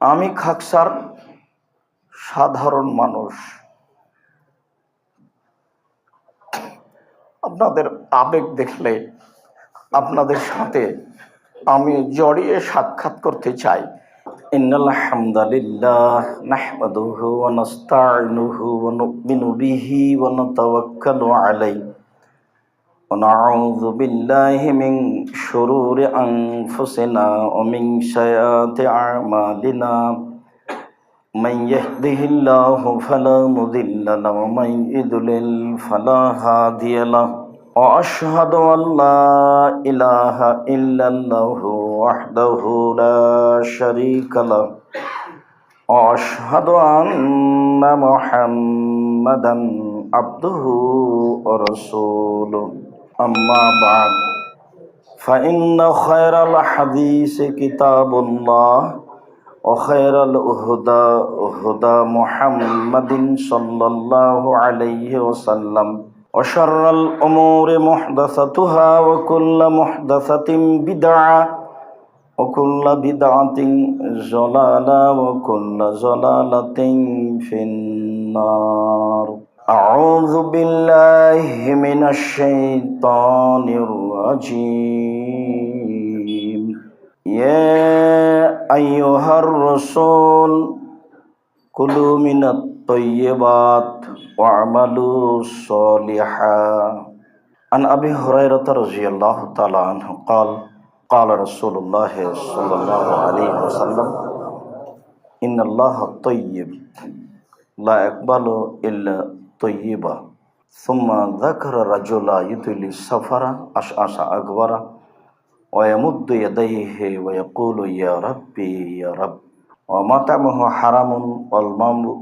আমি খাকসার সাধারণ মানুষ। আপনাদের আবেগ দেখলে আপনাদের সাথে আমি জড়িয়ে সাক্ষাৎ করতে চাই। ইন্নাল হামদালিল্লাহ নাহমাদুহু ওয়া নাস্তাঈনুহু ওয়া নু'মিনু বিহি ওয়া নাতাওয়াক্কালু আলাইহি ওয়া নাউযু বিল্লাহি মিন শুরুরি আনফুসিনা ওয়া মিন সাইয়্যাতি আ'মালিনা। من يهده الله فلا مضل له ومن يضلل فلا هادي له وأشهد أن لا إله إلا الله وحده لا شريك له وأشهد أن محمدا عبده ورسوله أما بعد فإن خير الحديث كتاب الله وخير الهدى هدى محمد صلى الله عليه وسلم وشر الأمور محدثتها وكل محدثة بدعة وكل بدعة ضلالة وكل ضلالة في النار. أعوذ بالله من الشيطان الرجيم. يا أيها الرسول كلوا من الطيبات واعملوا صالحا. عن أبي هريرة رضي الله تعالى عنه قال قال رسول الله صلى الله عليه وسلم إن الله طيب لا يقبل إلا طيبا. ثم ذكر رجلا يطيل السفر أشعث أغبر ويمد يديه ويقول يا ربي يا رب ومطعمه حرام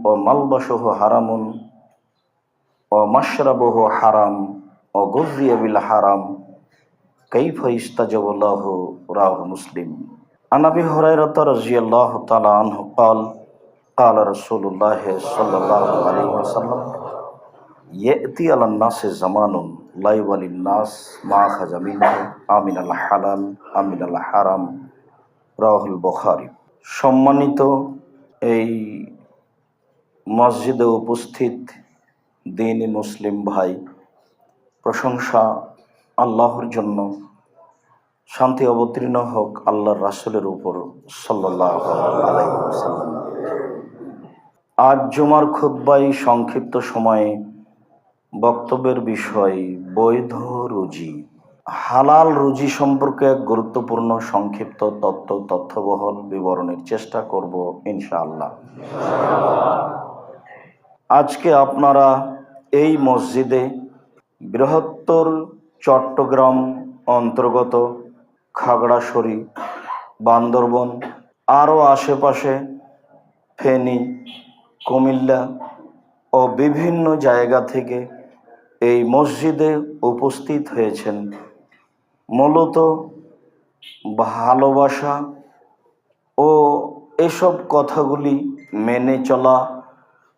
وملبسه حرام ومشربه حرام وغذي بالحرام كيف يستجاب له. رواه مسلم. عن أبي هريرة رضي الله تعالى عنه قال قال رسول الله صلى الله عليه وسلم يأتي على الناس زمان لا يولي الناس ما أخذ منه আমিন আল হালাল আমিন আল হারাম। রাহুল বুখারী। সম্মানিত এই মসজিদে উপস্থিত দ্বীনি মুসলিম ভাই, প্রশংসা আল্লাহর জন্য, শান্তি অবতীর্ণ হোক আল্লাহর রাসূলের উপর সাল্লাল্লাহু আলাইহি ওয়াসাল্লাম। আজ জুমার খুতবায় সংক্ষিপ্ত সময়ে বক্তব্যের বিষয় বৈধ রুজি। হালাল রুজি সম্পর্কে এক গুরুত্বপূর্ণ সংক্ষিপ্ত তথ্যবহল বিবরণের চেষ্টা করব ইনশাআল্লাহ। আজকে আপনারা এই মসজিদে বৃহত্তর চট্টগ্রাম অন্তর্গত খাগড়াছড়ি, বান্দরবন, আরও আশেপাশে ফেনী, কুমিল্লা ও বিভিন্ন জায়গা থেকে এই মসজিদে উপস্থিত হয়েছেন মূলত ভালোবাসা ও এসব কথাগুলি মেনে চলা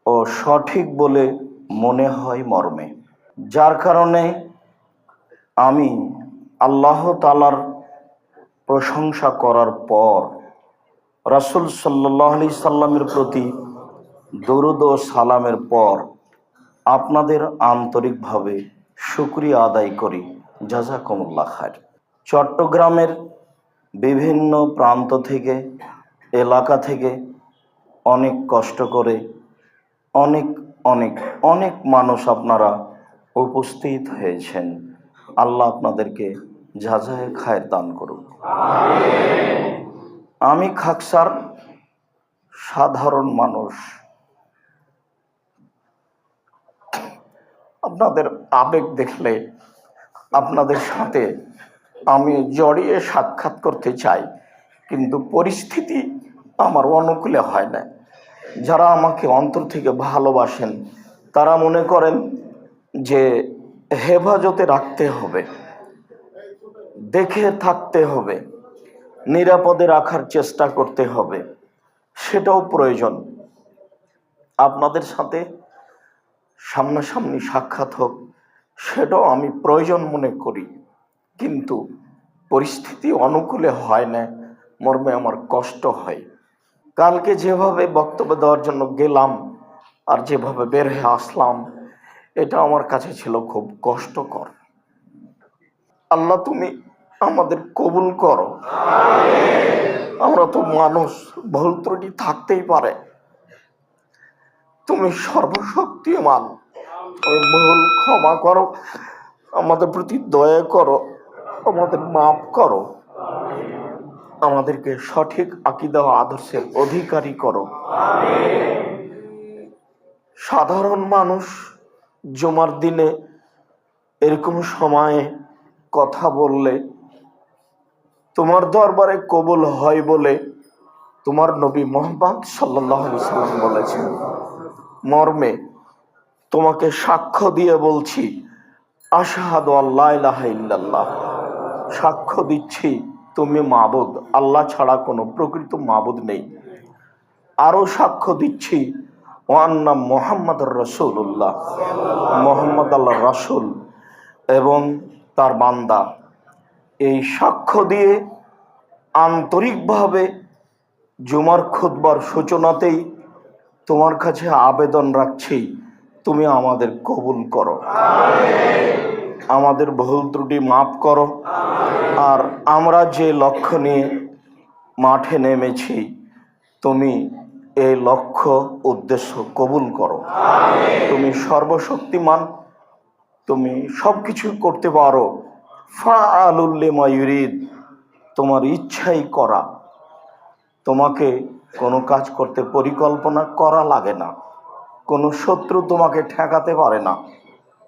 ও সঠিক বলে মনে হয় মর্মে, যার কারণে আমি আল্লাহ তাআলার প্রশংসা করার পর রাসূল সাল্লাল্লাহু আলাইহি সাল্লামের প্রতি দরুদ ও সালামের পর আপনাদের আন্তরিকভাবে শুকরিয়া আদায় করি। জাযাকুমুল্লাহ খায়র। চট্টগ্রামের বিভিন্ন প্রান্ত থেকে, এলাকা থেকে অনেক কষ্ট করে অনেক অনেক অনেক মানুষ আপনারা উপস্থিত হয়েছেন। আল্লাহ আপনাদেরকে জাযায়ে খায়র দান করুন। আমি খাকসার সাধারণ মানুষ। আপনাদের আবেগ দেখলে আপনাদের সাথে আমি জড়িয়ে সাক্ষাৎ করতে চাই, কিন্তু পরিস্থিতি আমার অনুকূলে হয় না। যারা আমাকে অন্তর থেকে ভালোবাসেন তারা মনে করেন যে হেফাজতে রাখতে হবে, দেখে থাকতে হবে, নিরাপদে রাখার চেষ্টা করতে হবে, সেটাও প্রয়োজন। আপনাদের সাথে সামনাসামনি সাক্ষাৎ হোক, সেটাও আমি প্রয়োজন মনে করি, কিন্তু পরিস্থিতি অনুকূলে হয় না মর্মে আমার কষ্ট হয়। কালকে যেভাবে বক্তব্য দেওয়ার জন্য গেলাম আর যেভাবে বের হয়ে আসলাম, এটা আমার কাছে ছিল খুব কষ্টকর। আল্লাহ, তুমি আমাদের কবুল করো। আমরা তো মানুষ, ভুল ত্রুটি থাকতেই পারে। তুমি সর্বশক্তিমান, তুমি ভুল ক্ষমা করো, আমাদের প্রতি দয়া করো, আমাদের মাফ করো, আমাদেরকে সঠিক আকীদা ও আদর্শের অধিকারী করো। সাধারণ মানুষ জুমার দিনে এরকম সময়ে কথা বললে তোমার দরবারে কবুল হয় বলে তোমার নবী মুহাম্মদ সাল্লাল্লাহু আলাইহি সাল্লাম বলেছেন। মর্মে তোমাকে সাক্ষ্য দিয়ে বলছি, আশহাদু আল্লা ইলাহা ইল্লাল্লাহ, সাক্ষ্য দিচ্ছি তুমি মাবুদ, আল্লাহ ছাড়া কোনো প্রকৃত মাবুদ নেই। আরো সাক্ষ্য দিচ্ছি ওয়ান্না মুহাম্মাদুর রাসূলুল্লাহ, মুহাম্মদ আল্লাহর রাসূল এবং তার বান্দা। এই সাক্ষ্য দিয়ে আন্তরিকভাবে জুমার খুতবার সূচনাতেই তোমার কাছে আবেদন রাখছি, তুমি আমাদের কবুল করো, আমাদের ভুল ত্রুটি মাফ করো। আর আমরা যে লক্ষ্য নিয়ে মাঠে নেমেছি, তুমি এই লক্ষ্য উদ্দেশ্য কবুল করো। তুমি সর্বশক্তিমান, তুমি সবকিছু করতে পারো। ফাআলুল লিমা ইউরিদ, তোমার ইচ্ছাই করা। তোমাকে কোনো কাজ করতে পরিকল্পনা করা লাগে না, কোনো শত্রু তোমাকে ঠেকাতে পারে না।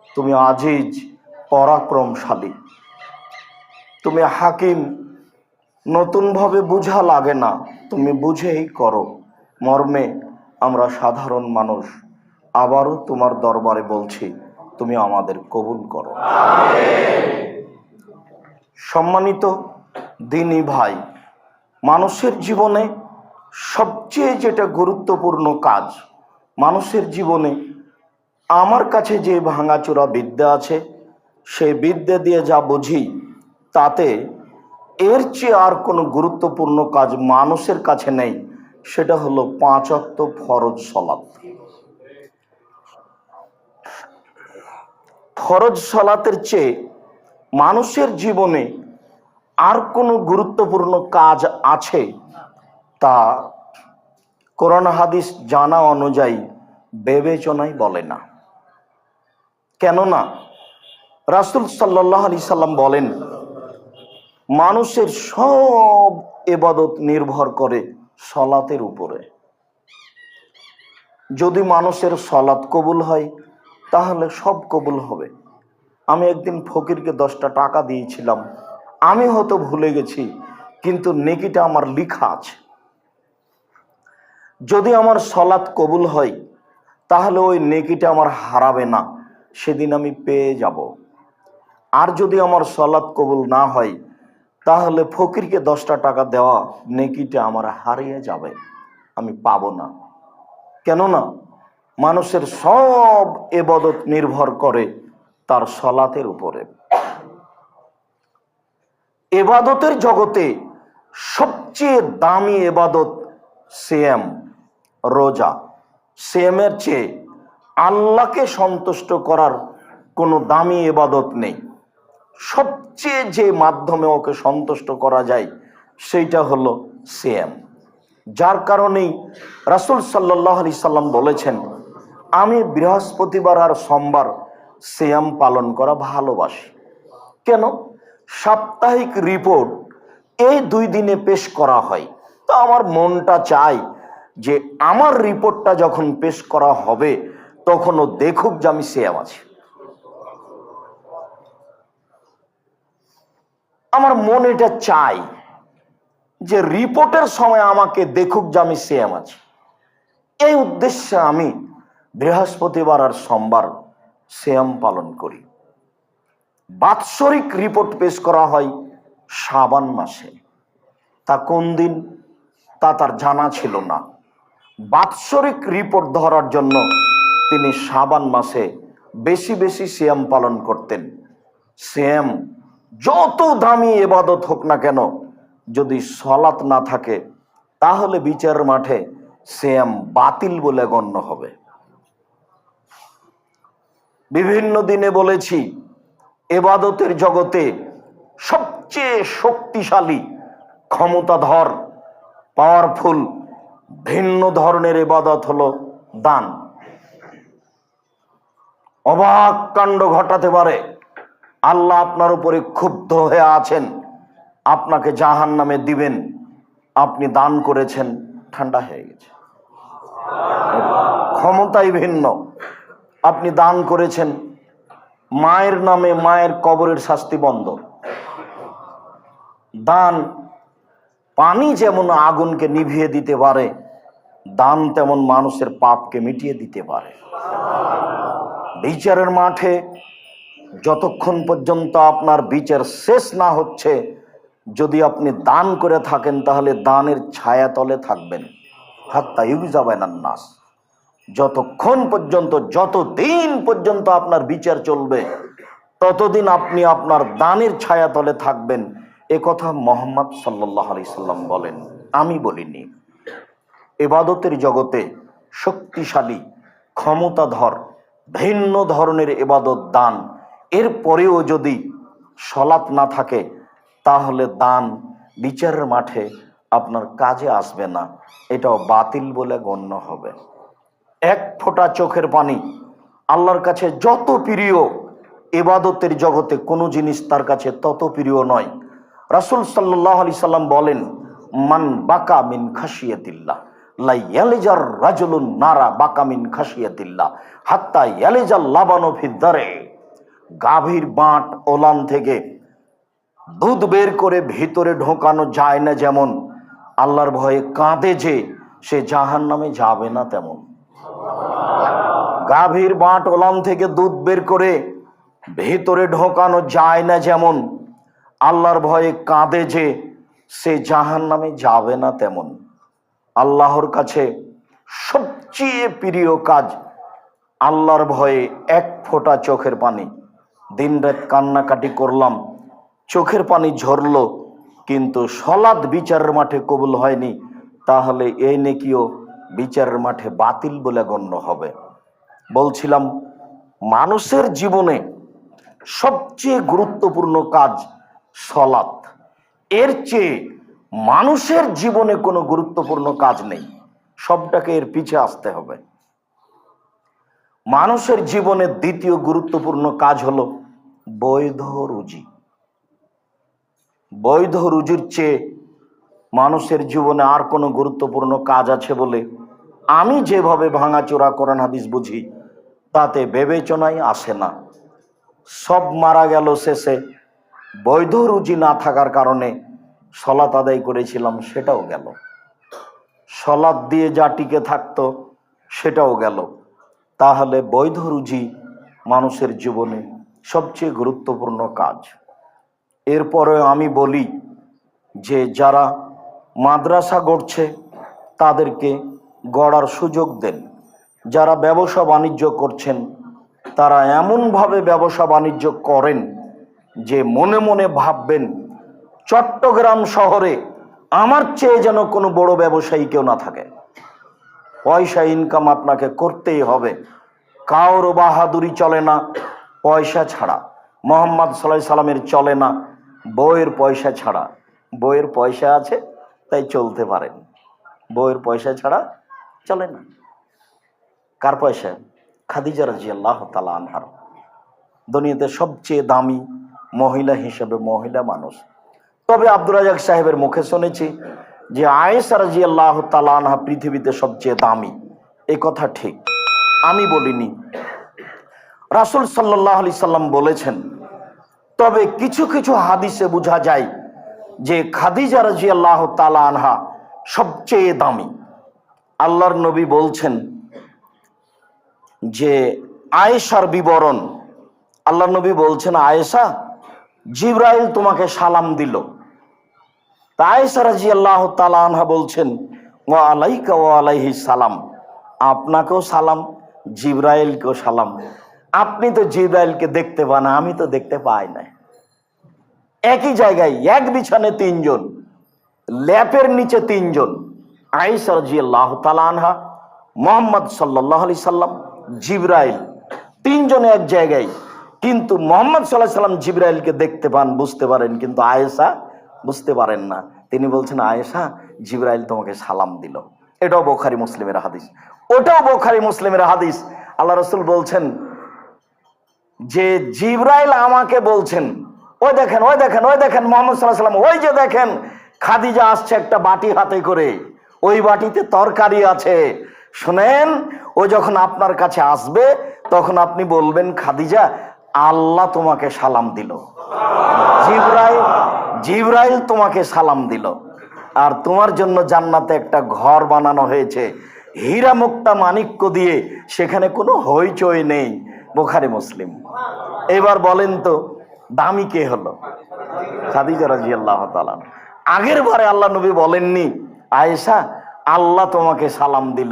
তুমি আজিজ, পরাক্রমশালী, তুমি হাকিম, নতুনভাবে বুঝা লাগে না, তুমি বুঝেই করো। মর্মে আমরা সাধারণ মানুষ আবারও তোমার দরবারে বলছি, তুমি আমাদের কবুল করো। সম্মানিত দিনী ভাই, মানুষের জীবনে সবচেয়ে যেটা গুরুত্বপূর্ণ কাজ, মানুষের জীবনে আমার কাছে যে ভাঙাচোরা বিদ্যা আছে, সেই বিদ্যা দিয়ে যা বুঝি, তাতে এর চেয়ে আর কোনো গুরুত্বপূর্ণ কাজ মানুষের কাছে নেই। সেটা হলো 5 ওয়াক্ত ফরজ সালাত। ফরজ সালাতের চেয়ে মানুষের জীবনে আর কোনো গুরুত্বপূর্ণ কাজ আছে তা কোরআন হাদিস জানা অনুযায়ী বিবেচনাই বলে না। কেননা রাসূল সাল্লাল্লাহু আলাইহি সাল্লাম বলেন, মানুষের সব ইবাদত নির্ভর করে সালাতের উপরে। যদি মানুষের সালাত কবুল হয় তাহলে সব কবুল হবে। আমি একদিন ফকিরকে 10টা টাকা দিয়েছিলাম, আমি হয়তো ভুলে গেছি, কিন্তু নেকিটা আমার লেখা আছে। যদি আমার সালাত কবুল হয় তাহলে ওই নেকিটা আমার হারাবে না, সেদিন আমি পেয়ে যাব। আর যদি আমার সালাত কবুল না হয় তাহলে ফকিরকে 10টা টাকা দেওয়া নেকিটা আমার হারিয়ে যাবে, আমি পাবো না। কেননা মানুষের সব ইবাদত নির্ভর করে তার সালাতের উপরে। ইবাদতের জগতে সবচেয়ে দামি ইবাদত সিয়াম, রোজা। সিয়ামের চেয়ে আল্লাহকে সন্তুষ্ট করার কোনো দামি ইবাদত নেই। সবচেয়ে যে মাধ্যমে ওকে সন্তুষ্ট করা যায় সেইটা হলো সিয়াম। যার কারণেই রাসূল সাল্লাল্লাহু আলাইহি সাল্লাম বলেছেন, আমি বৃহস্পতিবার আর সোমবার সিয়াম পালন করা ভালোবাসি। কেন? সাপ্তাহিক রিপোর্ট এই 2 দিনে পেশ করা হয়, তো আমার মনটা চাই যে আমার রিপোর্টটা যখন পেশ করা হবে তখন ও দেখুক যে আমি সিয়াম আছি। আমার মন এটা চাই যে রিপোর্টের সময় আমাকে দেখুক যে আমি সিয়াম আছি। এই উদ্দেশ্যে আমি বৃহস্পতিবার আর সোমবার সিয়াম পালন করি। বাৎসরিক রিপোর্ট পেশ করা হয় শাবান মাসে। তা কোন দিন তা তার জানা ছিল না। বাৎসরিক রিপোর্ট ধরার জন্য তিনি শাবান মাসে বেশি বেশি সিয়াম পালন করতেন। সিয়াম যত দামি ইবাদত হোক না কেন, যদি সালাত না থাকে তাহলে বিচার মাঠে সিয়াম বাতিল বলে গণ্য হবে। বিভিন্ন দিনে বলেছি, ইবাদতের জগতে সবচেয়ে শক্তিশালী, ক্ষমতাধর, পাওয়ারফুল ভিন্ন ধরনের ইবাদত হলো দান। অবাক কাণ্ড ঘটাতে পারে। আল্লাহ আপনার উপরে ক্ষুব্ধ হয়ে আছেন, আপনাকে জাহান্নামে দিবেন, আপনি দান করেছেন, ঠান্ডা হয়ে গেছে। ক্ষমতাই ভিন্ন। আপনি দান করেছেন, মায়ের নামে মায়ের কবরের শাস্তি বন্ধ। দান, পানি যেমন আগুনকে নিভিয়ে দিতে পারে, দান তেমন মানুষের পাপকে মিটিয়ে দিতে পারে। বিচারের মাঠে যতক্ষণ পর্যন্ত আপনার বিচার শেষ না হচ্ছে, যদি আপনি দান করে থাকেন তাহলে দানের ছায়াতলে থাকবেন, হাত্তা ইউজাবাইনান নাস। যতক্ষণ পর্যন্ত, যতদিন পর্যন্ত আপনার বিচার চলবে, ততদিন আপনি আপনার দানের ছায়াতলে থাকবেন। এ কথা মুহাম্মদ সাল্লাল্লাহু আলাইহি সাল্লাম বলেন, আমি বলিনি। ইবাদতের জগতে শক্তিশালী, ক্ষমতাধর ভিন্ন ধরনের ইবাদত দান। এরপরেও যদি সলাত না থাকে, তাহলে দান বিচারের মাঠে আপনার কাজে আসবে না, এটাও বাতিল বলে গণ্য হবে। এক ফোঁটা চোখের পানি আল্লাহর কাছে যত প্রিয়, ইবাদতের জগতে কোনো জিনিস তার কাছে তত প্রিয় নয়। রাসূল সাল্লাল্লাহু আলাইহি সাল্লাম বলেন, মান বাকা মিন খাশিয়াতিল্লাহ লা ইয়ালিজার রাজুলুন নারা বাকা মিন খাশিয়াতিল্লাহ হাত্তা ইয়ালিজাল লাবানু ফিদ্দারে। গাভীর বাঁট ওলান থেকে দুধ বের করে ভিতরে ঢোকানো যায় না যেমন, আল্লাহর ভয়ে কাঁদে যে সে জাহান্নামে যাবে না তেমন। গাভীর বাঁট ওলান থেকে দুধ বের করে ভিতরে ঢোকানো যায় না যেমন, আল্লাহর ভয়ে কাঁদে যে সে জাহান্নামে যাবে না তেমন। আল্লাহর কাছে সবচেয়ে প্রিয় কাজ আল্লাহর ভয়ে এক ফোঁটা চোখের পানি। দিনরাত কান্নাকাটি করলাম, চোখের পানি ঝরলো, কিন্তু সলাৎ বিচারের মাঠে কবুল হয়নি, তাহলে এই নেকিও বিচারের মাঠে বাতিল বলে গণ্য হবে। বলছিলাম, মানুষের জীবনে সবচেয়ে গুরুত্বপূর্ণ কাজ সলাৎ। এর চেয়ে মানুষের জীবনে কোনো গুরুত্বপূর্ণ কাজ নেই, সবটাকে এর পিছে আসতে হবে। মানুষের জীবনে দ্বিতীয় গুরুত্বপূর্ণ কাজ হলো বৈধ রুজি। বৈধ রুজির চেয়ে মানুষের জীবনে আর কোনো গুরুত্বপূর্ণ কাজ আছে বলে আমি যেভাবে ভাঙাচোরা কোরআন হাদিস বুঝি, তাতে বিবেচনাই আসে না। সব মারা গেল শেষে, বৈধ রুজি না থাকার কারণে সলাত আদায় করেছিলাম সেটাও গেল, সলাত দিয়ে যা টিকে থাকতো সেটাও গেল। তাহলে বৈধ রুজি মানুষের জীবনে সবচেয়ে গুরুত্বপূর্ণ কাজ। এরপরে আমি বলি যে যারা মাদ্রাসা গড়ছে তাদেরকে গড়ার সুযোগ দেন। যারা ব্যবসা বাণিজ্য করছেন তারা এমনভাবে ব্যবসা বাণিজ্য করেন যে মনে মনে ভাববেন, চট্টগ্রাম শহরে আমার চেয়ে যেন কোনো বড় ব্যবসায়ী কেউ না থাকে। পয়সা ইনকাম আপনাকে করতেই হবে, কারো বাহাদুরি চলে না পয়সা ছাড়া। মুহাম্মদ সাল্লাল্লাহু আলাইহি সাল্লামের চলে না বইয়ের পয়সা ছাড়া। বইয়ের পয়সা আছে তাই চলতে পারেন, বইয়ের পয়সা ছাড়া চলে না। কার পয়সা? খাদিজা রাদিয়াল্লাহু তাআলা আনহার। দুনিয়াতে সবচেয়ে দামি মহিলা হিসেবে মহিলা মানুষ। তবে আব্দুর রাজ্জাক সাহেবের মুখে শুনেছি যে আয়েশা রাদিয়াল্লাহু তাআলা আনহা পৃথিবীতে সবচেয়ে দামি। এই কথা ঠিক, আমি বলিনি, রাসূল সাল্লাল্লাহু আলাইহি সাল্লাম বলেছেন। তবে কিছু কিছু হাদিসে বোঝা যায় যে খাদিজা রাদিয়াল্লাহু তাআলা আনহা সবচেয়ে দামি। আল্লাহর নবী বলছেন যে আয়েশার বিবরণ, আল্লাহর নবী বলছেন, আয়েশা, জিবরাইল তোমাকে সালাম দিল। তা আয়েশা রাদিয়াল্লাহু তাআলা আনহা বলছেন, ওয়া আলাইকা ওয়া আলাইহিস সালাম, আপনাকেও সালাম, জিবরাইলকেও সালাম। আপনি তো জিবরাইলকে দেখতে পান, আমি তো দেখতে পাই না। একই জায়গায় এক বিছানে তিনজন, ল্যাপের নিচে তিনজন, আয়েশা রাদিয়াল্লাহু তাআলা আনহা, মুহাম্মদ সাল্লাল্লাহু আলাইহি সাল্লাম, জিবরাইল, তিনজনে এক জায়গায়। কিন্তু মুহাম্মদ সাল্লাল্লাহু আলাইহি সাল্লাম জিবরাইলকে দেখতে পান, বুঝতে পারেন, কিন্তু আয়েশা বুঝতে পারেন না। তিনি বলছেন, আয়েশা, জিবরাইল তোমাকে সালাম দিল। এটাও বুখারী মুসলিমের হাদিস, ওটাও বুখারী মুসলিমের হাদিস। আল্লাহ রাসূল বলছেন যে জিবরাইল আমাকে বলছেন, ওই দেখেন, ওই দেখেন, ওই দেখেন মুহাম্মদ সাল্লাল্লাহু আলাইহি সাল্লাম, ওই যে দেখেন খাদিজা আসছে একটা বাটি হাতে করে, ওই বাটিতে তরকারি আছে। শুনেন, ও যখন আপনার কাছে আসবে তখন আপনি বলবেন, খাদিজা, আল্লাহ তোমাকে সালাম দিল, জিবরাইল তোমাকে সালাম দিল, আর তোমার জন্য জান্নাতে একটা ঘর বানানো হয়েছে হীরা মুক্তা মাণিক্য দিয়ে, সেখানে কোনো হইচই নেই। বুখারী মুসলিম। এবার বলেন তো দামি কে হলো? খাদিজা রাদিয়াল্লাহু তাআলা। আগের বারে আল্লাহ নবী বলেননি, আয়েশা, আল্লাহ তোমাকে সালাম দিল,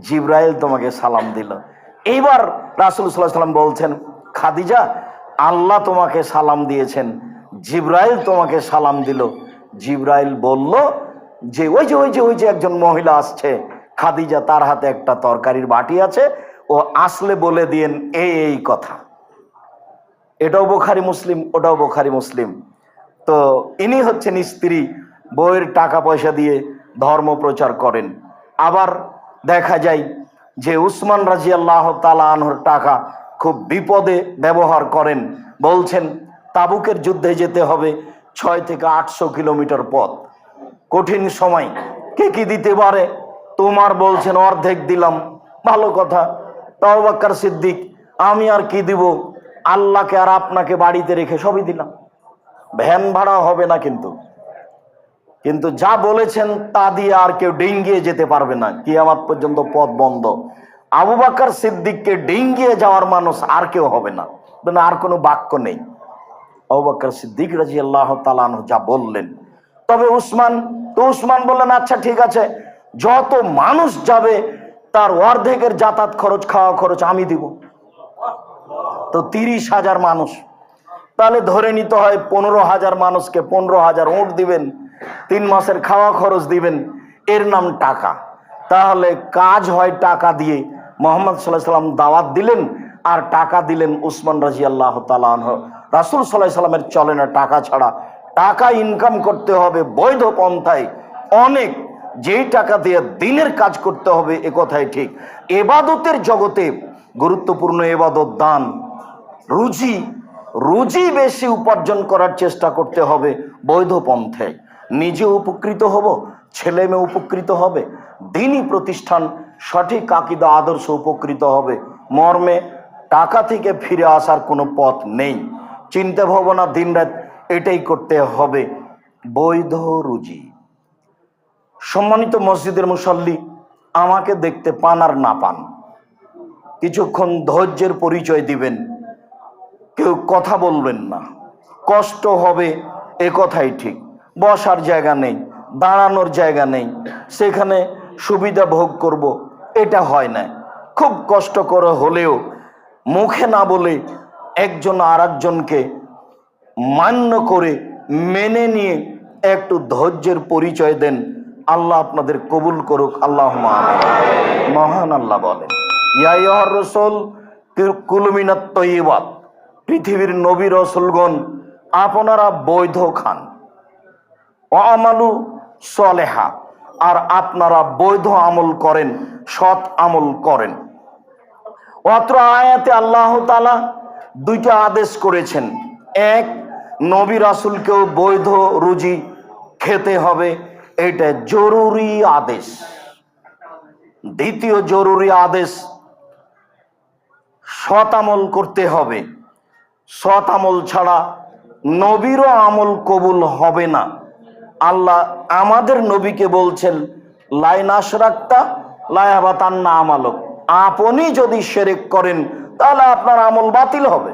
জিবরাইল তোমাকে সালাম দিল। এইবার রাসূল সাল্লাল্লাহু আলাইহি ওয়াসাল্লাম বলছেন, খাদিজা, আল্লাহ তোমাকে সালাম দিয়েছেন, জিবরাইল তোমাকে সালাম দিল। জিবরাইল বলল যে ওই যে একজন মহিলা আসছে, খাদিজা, তার হাতে একটা তরকারির বাটি আছে, ও আসলে বলে দিয়েন এই কথা। এটাও বুখারী মুসলিম, ওটাও বুখারী মুসলিম। তো ইনি হচ্ছেন স্ত্রী, বউয়ের টাকা পয়সা দিয়ে ধর্ম প্রচার করেন। আবার দেখা যায় যে উসমান রাদিয়াল্লাহু তাআলা আনহুর টাকা খুব বিপদে ব্যবহার করেন। বলছেন তাবুকের যুদ্ধে যেতে হবে 6 থেকে 800 কিলোমিটার পথ, কঠিন সময়, কে কি দিতে পারে? তোমার বলছেন অর্ধেক দিলাম, ভালো কথা। তাও আবু বকর সিদ্দিক, আমি আর কি দিব, আল্লাহকে আর আপনাকে বাড়িতে রেখে সবই দিলাম, ভ্যান ভাড়া হবে না, কিন্তু যা বলেছেন তা দিয়ে আর কেউ ডিঙ্গিয়ে যেতে পারবে না, কিয়ামত পর্যন্ত পথ বন্ধ। আবু বকর সিদ্দিককে ডিঙ্গিয়ে যাওয়ার মানুষ আর কেউ হবে না, আর কোনো বাক্য নেই। আবু বকর সিদ্দিক রাদিয়াল্লাহু তাআলা আনহু যা বললেন। তবে উসমান বললেন, আচ্ছা ঠিক আছে, যত মানুষ যাবে তার অর্ধেকের যাতায়াত খরচ, খাওয়া খরচ আমি দিব। তো 30,000 মানুষ, তাহলে ধরে নিতে হয় 15,000 মানুষকে 15,000 উট দিবেন, 3 মাসের খাওয়া খরচ দিবেন, এর নাম টাকা। তাহলে কাজ হয় টাকা দিয়ে। মুহাম্মদ সাল্লাল্লাহু আলাইহি সাল্লাম দাওয়াত দিলেন আর টাকা দিলেন উসমান রাদিয়াল্লাহু তাআলা আনহু। রাসূল সাল্লাল্লাহু আলাইহি সাল্লামের চলে না টাকা ছাড়া, টাকা ইনকাম করতে হবে বৈধ পন্থায়, অনেক, যেই টাকা দিয়ে দিনের কাজ করতে হবে, এ কথাই ঠিক। ইবাদতের জগতে গুরুত্বপূর্ণ ইবাদত দান, রুজি বেশি উপার্জন করার চেষ্টা করতে হবে বৈধ পন্থায়। নিজে উপকৃত হব, ছেলে মেয়ে উপকৃত হবে, দ্বীনি প্রতিষ্ঠান সঠিক আকীদা আদর্শ উপকৃত হবে, মর্মে টাকা থেকে ফিরে আসার কোনো পথ নেই। চিন্তা ভাবনা দিনরাত এটাই করতে হবে, বৈধ রুজি। সম্মানিত মসজিদের মুসল্লি, আমাকে দেখতে পান আর না পান, কিছুক্ষণ ধৈর্যের পরিচয় দিবেন, কেউ কথা বলবেন না, কষ্ট হবে, এ কথাই ঠিক। বসার জায়গা নেই, দাঁড়ানোর জায়গা নেই, সেখানে সুবিধা ভোগ করব, এটা হয় না। খুব কষ্ট করে হলেও মুখে না বলে একজন আর একজনকে মান্য করে মেনে নিয়ে একটু ধৈর্যের পরিচয় দেন। আল্লাহ আপনাদের কবুল করুক, আল্লাহুম্মা আমিন। মহান আল্লাহ বলেন, ইয়া আইয়ুহার রাসূল কুলু মিনাত তাইয়্যিবাত, পৃথিবীর নবী রাসূলগণ আপনারা বৈধ খান, আমালু সলেহা, আর আপনারা বৈধ আমল করেন, সৎ আমল করেন। অত্র আয়াতে আল্লাহ তাআলা 2টা আদেশ করেছেন। এক, নবী রাসূলকেও বৈধ রুজি খেতে হবে, এটা জরুরি আদেশ। দ্বিতীয় জরুরি আদেশ, সৎ আমল করতে হবে, সৎ আমল ছাড়া নবীরও আমল কবুল হবে না। আল্লাহ আমাদের নবীকে বলছেন, লাইন আশরাকতা লায়াহবাতান্না আমালুক, আপনি যদি শিরক করেন তাহলে আপনার আমল বাতিল হবে।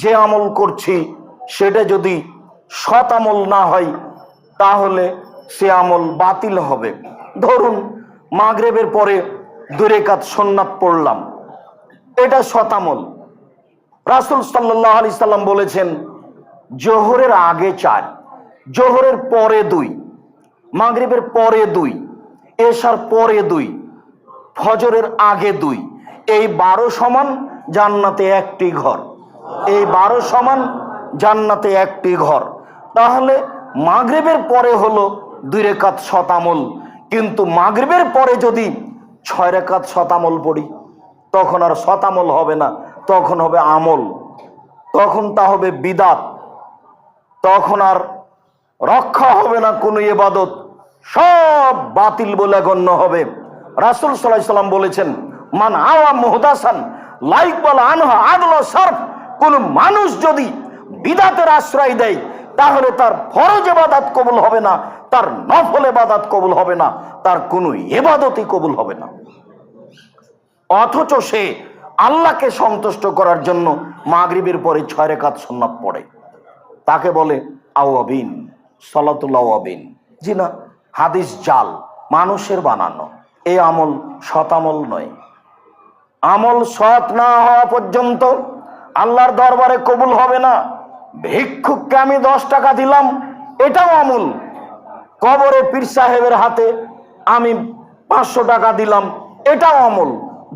যে আমল করছি সেটা যদি সৎ আমল না হয় তাহলে সে আমল বাতিল হবে। ধরুন মাগরিবের পরে 2 রাকাত সুন্নাত পড়লাম, এটা সৎ আমল। রাসূল সাল্লাল্লাহু আলাইহি সাল্লাম বলেছেন, জোহরের আগে 4, জোহরের পরে 2, মাগরিবের পরে 2, এশার পরে 2, ফজরের আগে 2, এই 12 সমান জান্নাতে একটি ঘর। এই 12 সমান জান্নাতে একটি ঘর। তাহলে মাগরিবের পরে হলো 2 রাকাত শতামল, কিন্তু মাগরিবের পরে যদি 6 রাকাত শতামল পড়ি তখন আর শতামল হবে না, তখন হবে আমল, তখন তা হবে বিদাত, তখন আর রক্ষা হবে না কোনো ইবাদত, সব বাতিল বলে গণ্য হবে। রাসূল সাল্লাল্লাহু আলাইহি সাল্লাম বলেছেন, মান আওয়া মুহদাসান লাইক বলা আনহা আদল সারফ, কোন মানুষ যদি বিদাতের আশ্রয় দেয় তাহলে তার ফরজ ইবাদত কবুল হবে না, তার নফল ইবাদত কবুল হবে না, তার কোনো ইবাদতই কবুল হবে না। অথচ সে আল্লাহকে সন্তুষ্ট করার জন্য মাগরিবের পরে 6 রাকাত সুন্নাত পড়ে, তাকে বলে আওয়াবিন, সালাতুল আওয়াবিন। জি না, হাদিস জাল, মানুষের বানানো। এই আমল সৎ আমল নয়। আমল সৎ না হওয়া পর্যন্ত আল্লাহর দরবারে কবুল হবে না। ভিক্ষুককে আমি 10 টাকা দিলাম, এটাও আমল। কবরে পীর সাহেবের হাতে আমি 500 টাকা দিলাম, এটাও আমল।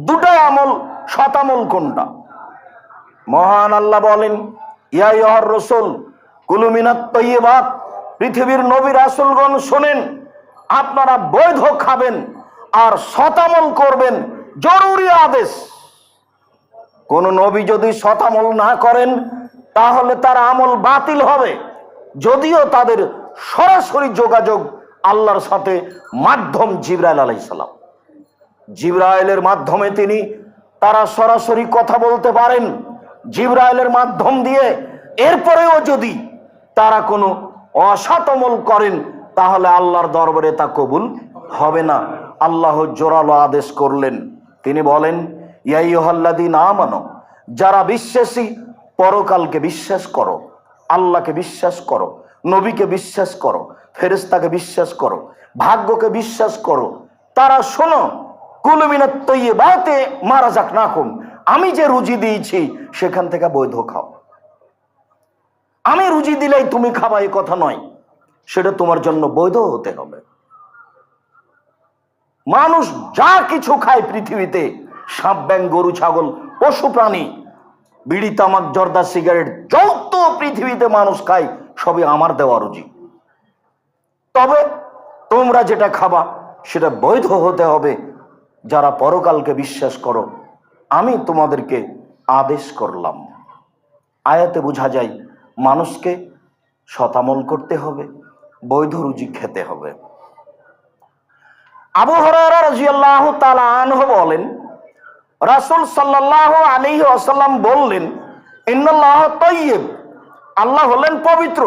দুটাই আমল। সৎ আমল কোনটা? মহান আল্লাহ বলেন, ইয়া আইয়ুহার রাসূল কুলু মিনাত তাইয়্যিবাত, পৃথিবীর নবী রাসূলগণ শোনেন, আপনারা বৈধ খাবেন আর সৎ আমল করবেন, জরুরি আদেশ। কোন নবী যদি সৎ আমল না করেন তাহলে তার আমল বাতিল হবে, যদিও তাদের সরাসরি যোগাযোগ আল্লাহর সাথে মাধ্যম জিবরাইল আলাইহিস সালাম। জিবরাইলের মাধ্যমে তারা সরাসরি কথা বলতে পারেন, জিবরাইলের মাধ্যম দিয়ে। এরপরেও যদি তারা কোনো অসৎ আমল করেন তাহলে আল্লাহর দরবারে তা কবুল হবে না। আল্লাহ জোরালো আদেশ করলেন, তিনি বলেন, ইয়া আইয়ুহাল্লাযীনা আমানু, যারা বিশ্বাসী, পরকালকে বিশ্বাস করো, আল্লাহকে বিশ্বাস করো, নবীকে বিশ্বাস করো, ফেরেশতাকে বিশ্বাস করো, ভাগ্যকে বিশ্বাস করো, তারা শোনো, কুলু মিনাত তাইয়্যিবাতি মা রাযাকনাকুম, আমি যে রুজি দিয়েছি সেখান থেকে বৈধ খাও। আমি রুজি দিলেই তুমি খাবা এই কথা নয়, সেটা তোমার জন্য বৈধ হতে হবে। মানুষ যা কিছু খায় পৃথিবীতে, সাপ, ব্যাঙ, গরু, ছাগল, পশু প্রাণী, বিড়ি, তামাক, জর্দা, সিগারেট, যত পৃথিবীতে মানুষ খায় সবই আমার দেওয়া রুজি। তবে তোমরা যেটা খাবা সেটা বৈধ হতে হবে। যারা পরকালকে বিশ্বাস করো, আমি তোমাদেরকে আদেশ করলাম। আয়াতে বোঝা যায় মানুষকে সতামল করতে হবে, বৈধ রুজি খেতে হবে। আবু হুরায়রা রাদিয়াল্লাহু তাআলা আনহু বলেন, রাসূল সাল্লাল্লাহু আলাইহি ওয়াসাল্লাম বললেন, ইন্নাল্লাহ তাইয়্যিব, আল্লাহ হলেন পবিত্র,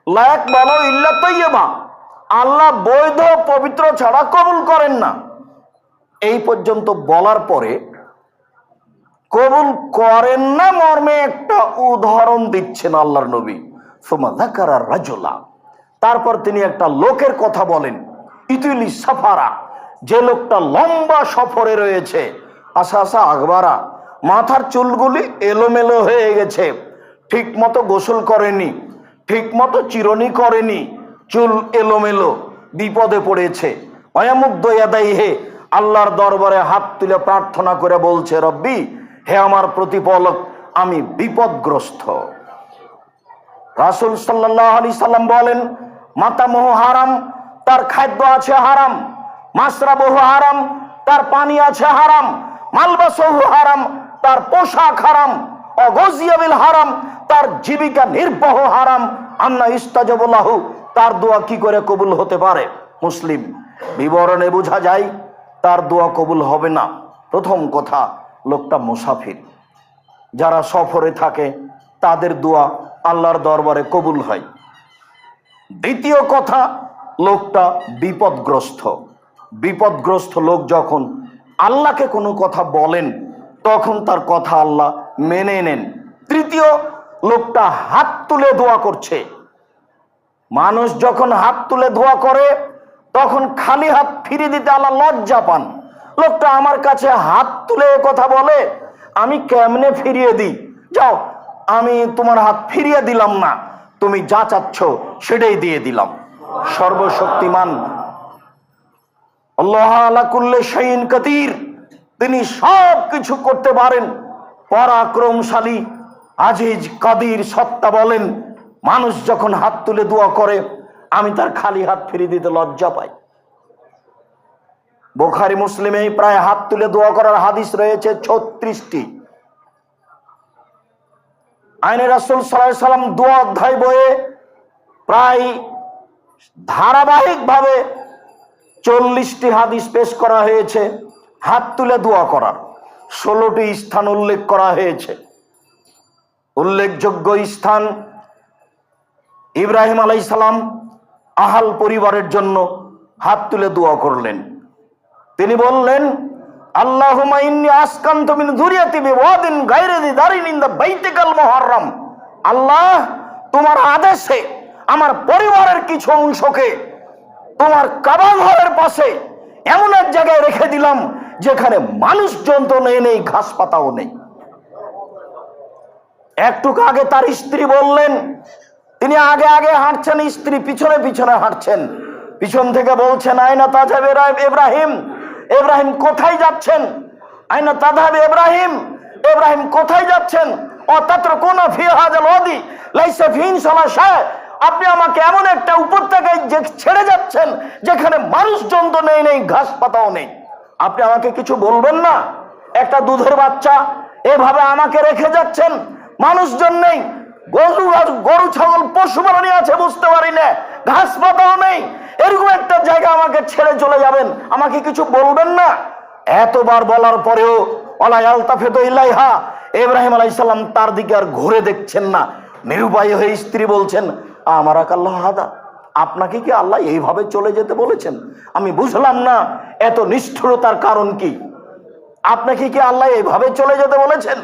লা ইয়াকবালু ইল্লা তাইয়্যিবা, আল্লাহ বৈধ পবিত্র ছাড়া কবুল করেন না। এই পর্যন্ত বলার পরে কবুল করেন না মর্মে একটা উদাহরণ দিচ্ছেন আল্লাহর নবী। সুম্মা যাকারা রাজুলা, তারপর তিনি একটা লোকের কথা বলেন, ইতুলি সাফারা, যে লোকটা লম্বা সফরে রয়েছে, আশা আশা আকবারা, মাথার চুলগুলি এলোমেলো হয়ে গেছে, ঠিক মতো গোসল করেনি, ঠিক মতো চিরুনি করেনি, চুল এলোমেলো, বিপদে পড়েছে। ওয়ায়ামুদ্দু ইয়াদাইহি, আল্লাহর দরবারে হাত তুলে প্রার্থনা করে বলছে, রব্বি, হে আমার প্রতিপালক, আমি বিপদগ্রস্ত। রাসূল সাল্লাল্লাহু আলাইহি সাল্লাম বলেন, মাতামুহু হারাম, তার খাদ্য আছে হারাম, মাশরাবুহু হারাম, তার পানি আছে হারাম, মালবাসুহু হারাম, তার পোশাক হারাম, অগজিয়া বিল হারাম, তার জীবিকা নির্বাহ হারাম, আন্না ইস্তাজাবু লাহু, তার দোয়া কি করে কবুল হতে পারে? মুসলিম। বিবরণে বোঝা যায় তার দোয়া কবুল হবে না। প্রথম কথা, লোকটা মুসাফির, যারা সফরে থাকে তাদের দোয়া আল্লাহর দরবারে কবুল হয়। দ্বিতীয় কথা, লোকটা বিপদগ্রস্ত। বিপদগ্রস্ত লোক যখন আল্লাহকে কোনো কথা বলেন তখন তার কথা আল্লাহ মেনে নেন। তৃতীয়, লোকটা হাত তুলে দোয়া করছে। মানুষ যখন হাত তুলে দোয়া করে তখন খালি হাত ফিরিয়ে দিতে আল্লাহ লজ্জা পান। লোকটা আমার কাছে হাত তুলে কথা বলে, আমি কেমনে ফিরিয়ে দিই? যাও, আমি তোমার হাত ফিরিয়ে দিলাম না, তুমি যা চাচ্ছ সেটাই দিয়ে দিলাম। সর্বশক্তিমান। আল্লাহ আলা কুল্লি শাইইন কাদির, তিনি সব কিছু করতে পারেন, পরাক্রমশালী, আজিজ, কাদির। সত্তা বলেন, মানুষ যখন হাত তুলে দোয়া করে আমি তার খালি হাত ফিরিয়ে দিতে লজ্জা পাই। বুখারী মুসলিমে প্রায় হাত তুলে দোয়া করার হাদিস রয়েছে 36টি। আইনে রাসূল সাল্লাল্লাহু আলাইহি সাল্লাম দোয়া অধ্যায় বইয়ে প্রায় ধারাবাহিকভাবে 40টি হাদিস পেশ করা হয়েছে হাত তুলে দোয়া করার। 16টি স্থান উল্লেখ করা হয়েছে। উল্লেখযোগ্য স্থান, ইব্রাহিম আলাইহিস সালাম আহাল পরিবারের জন্য হাত তুলে দোয়া করলেন। তিনি বললেন, আল্লাহুম্মা ইন্নী আসকানতু মিন যুররিয়াতি বিওয়াদিন গায়রি যি দারিন ইনদা বাইতিকাল মুহাররাম। আল্লাহ, তোমার আদেশে আমার পরিবারের কিছু অংশকে তোমার কাবা ঘরের পাশে এমন এক জায়গায় রেখে দিলাম যেখানে মানুষজন তো নেই, ঘাস পাতাও নেই। একটু আগে তার স্ত্রী বললেন, তিনি আগে আগে হাঁটছেন, স্ত্রী পিছনে পিছনে হাঁটছেন। পিছন থেকে বলছেন, আইনা তাযহাব ইব্রাহিম, ইব্রাহিম কোথায় যাচ্ছেন? আইনা তাযহাব ইব্রাহিম, ইব্রাহিম কোথায় যাচ্ছেন? অতাতরকুনা ফি হাযাল ওয়াদি লাইসা ফিহি ইনসাল্লাহ শায়, আপনি আমাকে এমন একটা উপত্যকায় যে ছেড়ে যাচ্ছেন যেখানে মানুষজন তো নেই, ঘাস পাতাও নেই। আপনি আমাকে কিছু বলবেন না? একটা দুধের বাচ্চা এভাবে আমাকে রেখে যাচ্ছেন, মানুষজন নেই, গরু ছাগল পশু প্রাণী আছে বুঝতে পারি না, ঘাস পাতাও নেই, এরকম একটা জায়গা আমাকে ছেড়ে চলে যাবেন, আমাকে কিছু বলবেন না? এতবার বলার পরেও ওয়ালা ইয়ালতাফিতু ইলাইহা, ইব্রাহিম আলাইহিস সালাম তার দিকে আর ঘুরে দেখছেন না। নিরুপায় হয়ে স্ত্রী বলছেন, আমারাক আল্লাহ হাদা, আপনাকে কি আল্লাহ এইভাবে চলে যেতে বলেছেন? আমি বুঝলাম না এত নিষ্ঠুরতার কারণ কি। আপনাকে কি আল্লাহ এইভাবে চলে যেতে বলেছেন?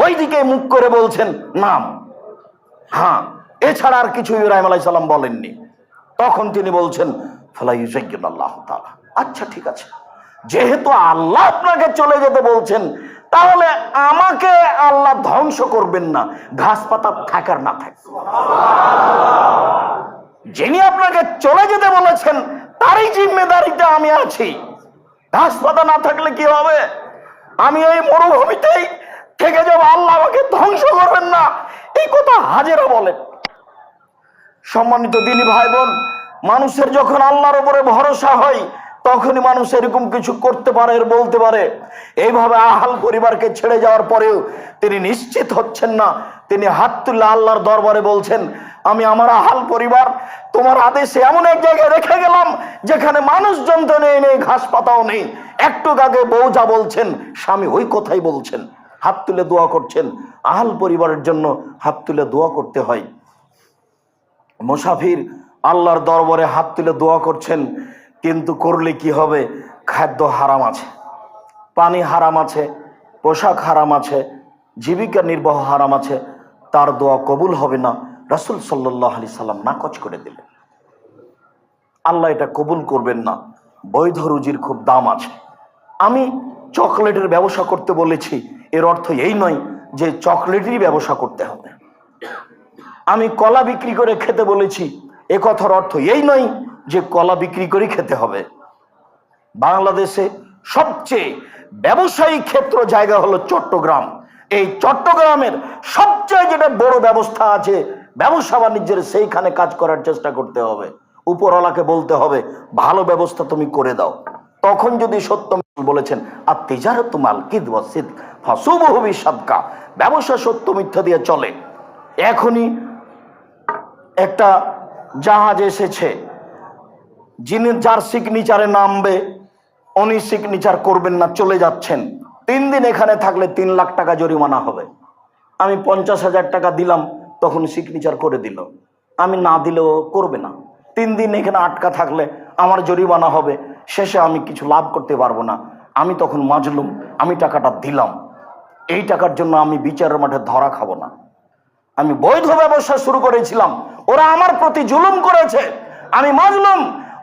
ওই দিকে মুখ করে বলছেন নাম। হ্যাঁ, এছাড়া আর কিছু ইব্রাহিম আলাইহিস সালাম বলেননি। তখন তিনি বলছেন, ফালা ইউযায়্যিনাল্লাহু তাআলা, আচ্ছা ঠিক আছে, যেহেতু আল্লাহ আপনাকে চলে যেতে বলছেন তাহলে আমাকে আল্লাহ ধ্বংস করবেন না, ঘাস পাতা থাকার না থাকে। যিনি আপনাকে চলে যেতে বলেছেন তারই জিম্মেদারিতে আমি আছি। ঘাস পাতা না থাকলে কি হবে? আমি এই মরুভূমিতেই থেকে যাব, আল্লাহ আমাকে ধ্বংস করবেন না, এই কথা হাজেরা বলেন। সম্মানিত দিনী ভাই বোন, মানুষের যখন আল্লাহর উপরে ভরসা হয় তখনই মানুষ এরকম কিছু করতে পারে, বলতে পারে। এইভাবে আহাল পরিবারকে ছেড়ে যাওয়ার পরেও তিনি নিশ্চিত হচ্ছেন না। তিনি হাত তুলে আল্লাহর দরবারে বলছেন, আমি আমার আহাল পরিবার তোমার আদেশে এমন এক জায়গায় রেখে গেলাম যেখানে মানুষজন তো নেই, ঘাস পাতাও নেই। একটু আগে বউ যা বলছেন স্বামী ওই কথাই বলছেন, হাত তুলে দোয়া করছেন। আহাল পরিবারের জন্য হাত তুলে দোয়া করতে হয়। মুসাফির আল্লাহর দরবারে হাত তুলে দোয়া করছেন, কিন্তু করলে কি হবে? খাদ্য হারাম আছে, পানি হারাম আছে, পোশাক হারাম আছে, জীবিকা নির্বাহ হারাম আছে, তার দোয়া কবুল হবে না। রাসূল সাল্লাল্লাহু আলাইহি সাল্লাম নাকচ করে দিলেন, আল্লাহ এটা কবুল করবেন না। বৈধ রুজির খুব দাম আছে। আমি চকলেটের ব্যবসা করতে বলেছি, এর অর্থ এই নয় যে চকলেটেরই ব্যবসা করতে হবে। আমি কলা বিক্রি করে খেতে বলেছি, এ কথার অর্থ এই নয় যে কলা বিক্রি করে খেতে হবে। বাংলাদেশে সবচেয়ে ব্যবসায়িক ক্ষেত্র জায়গা হলো চট্টগ্রাম। এই চট্টগ্রামের সবচেয়ে যেটা বড় ব্যবস্থা আছে ব্যবসা বাণিজ্যের, সেইখানে কাজ করার চেষ্টা করতে হবে। উপরওয়ালাকে বলতে হবে ভালো ব্যবস্থা তুমি করে দাও। তখন যদি সত্য বলেছেন, আর তিজারাতু মাল কিযব ওয়া সিদক ফাসুবহু বিসাদকা, ব্যবসা সত্য মিথ্যা দিয়ে চলে। এখনই একটা জাহাজ এসেছে, যিনি যার সিগনেচারে নামবে উনি সিগনেচার করবেন না, চলে যাচ্ছেন। 3 দিন এখানে থাকলে 3 লাখ টাকা জরিমানা হবে। আমি 50,000 টাকা দিলাম, তখন সিগনেচার করে দিল। আমি না দিলেও করবে না। 3 দিন এখানে আটকা থাকলে আমার জরিমানা হবে, শেষে আমি কিছু লাভ করতে পারবো না। আমি তখন মাজলুম, আমি টাকাটা দিলাম, এই টাকার জন্য আমি বিচারের মাঠে ধরা খাবো না। আমি বৈধ ব্যবসা শুরু করেছিলাম, ওরা আমার প্রতি জুলুম করেছে, আমি মাজলুম।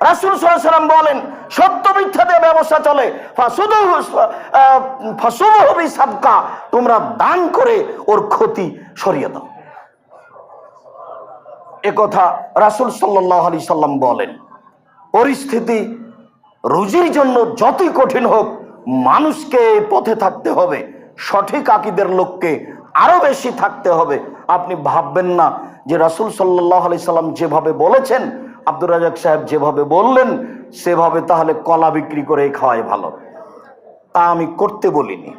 রাসূল সাল্লাল্লাহু আলাইহি ওয়াসাল্লাম বলেন, সত্য মিথ্যাতে ব্যবসা চলে, ফাসুবহু বিসাদকা, তোমরা দান করে ওর ক্ষতি সরিয়ে দাও। একথা রাসূল সাল্লাল্লাহু আলাইহি সাল্লাম বলেন। পরিস্থিতি রুজির জন্য যতই কঠিন হোক, মানুষকে এই পথে থাকতে হবে, সঠিক আকীদার লোককে আরো বেশি থাকতে হবে। আপনি ভাববেন না যে রাসূল সাল্লাল্লাহু আলাইহি সাল্লাম যেভাবে বলেছেন, আব্দুর রাজ্জাক সাহেব যেভাবে বললেন সেভাবে তাহলে কলা বিক্রি করে খাওয়াই ভালো। তা আমি করতে বলিনি,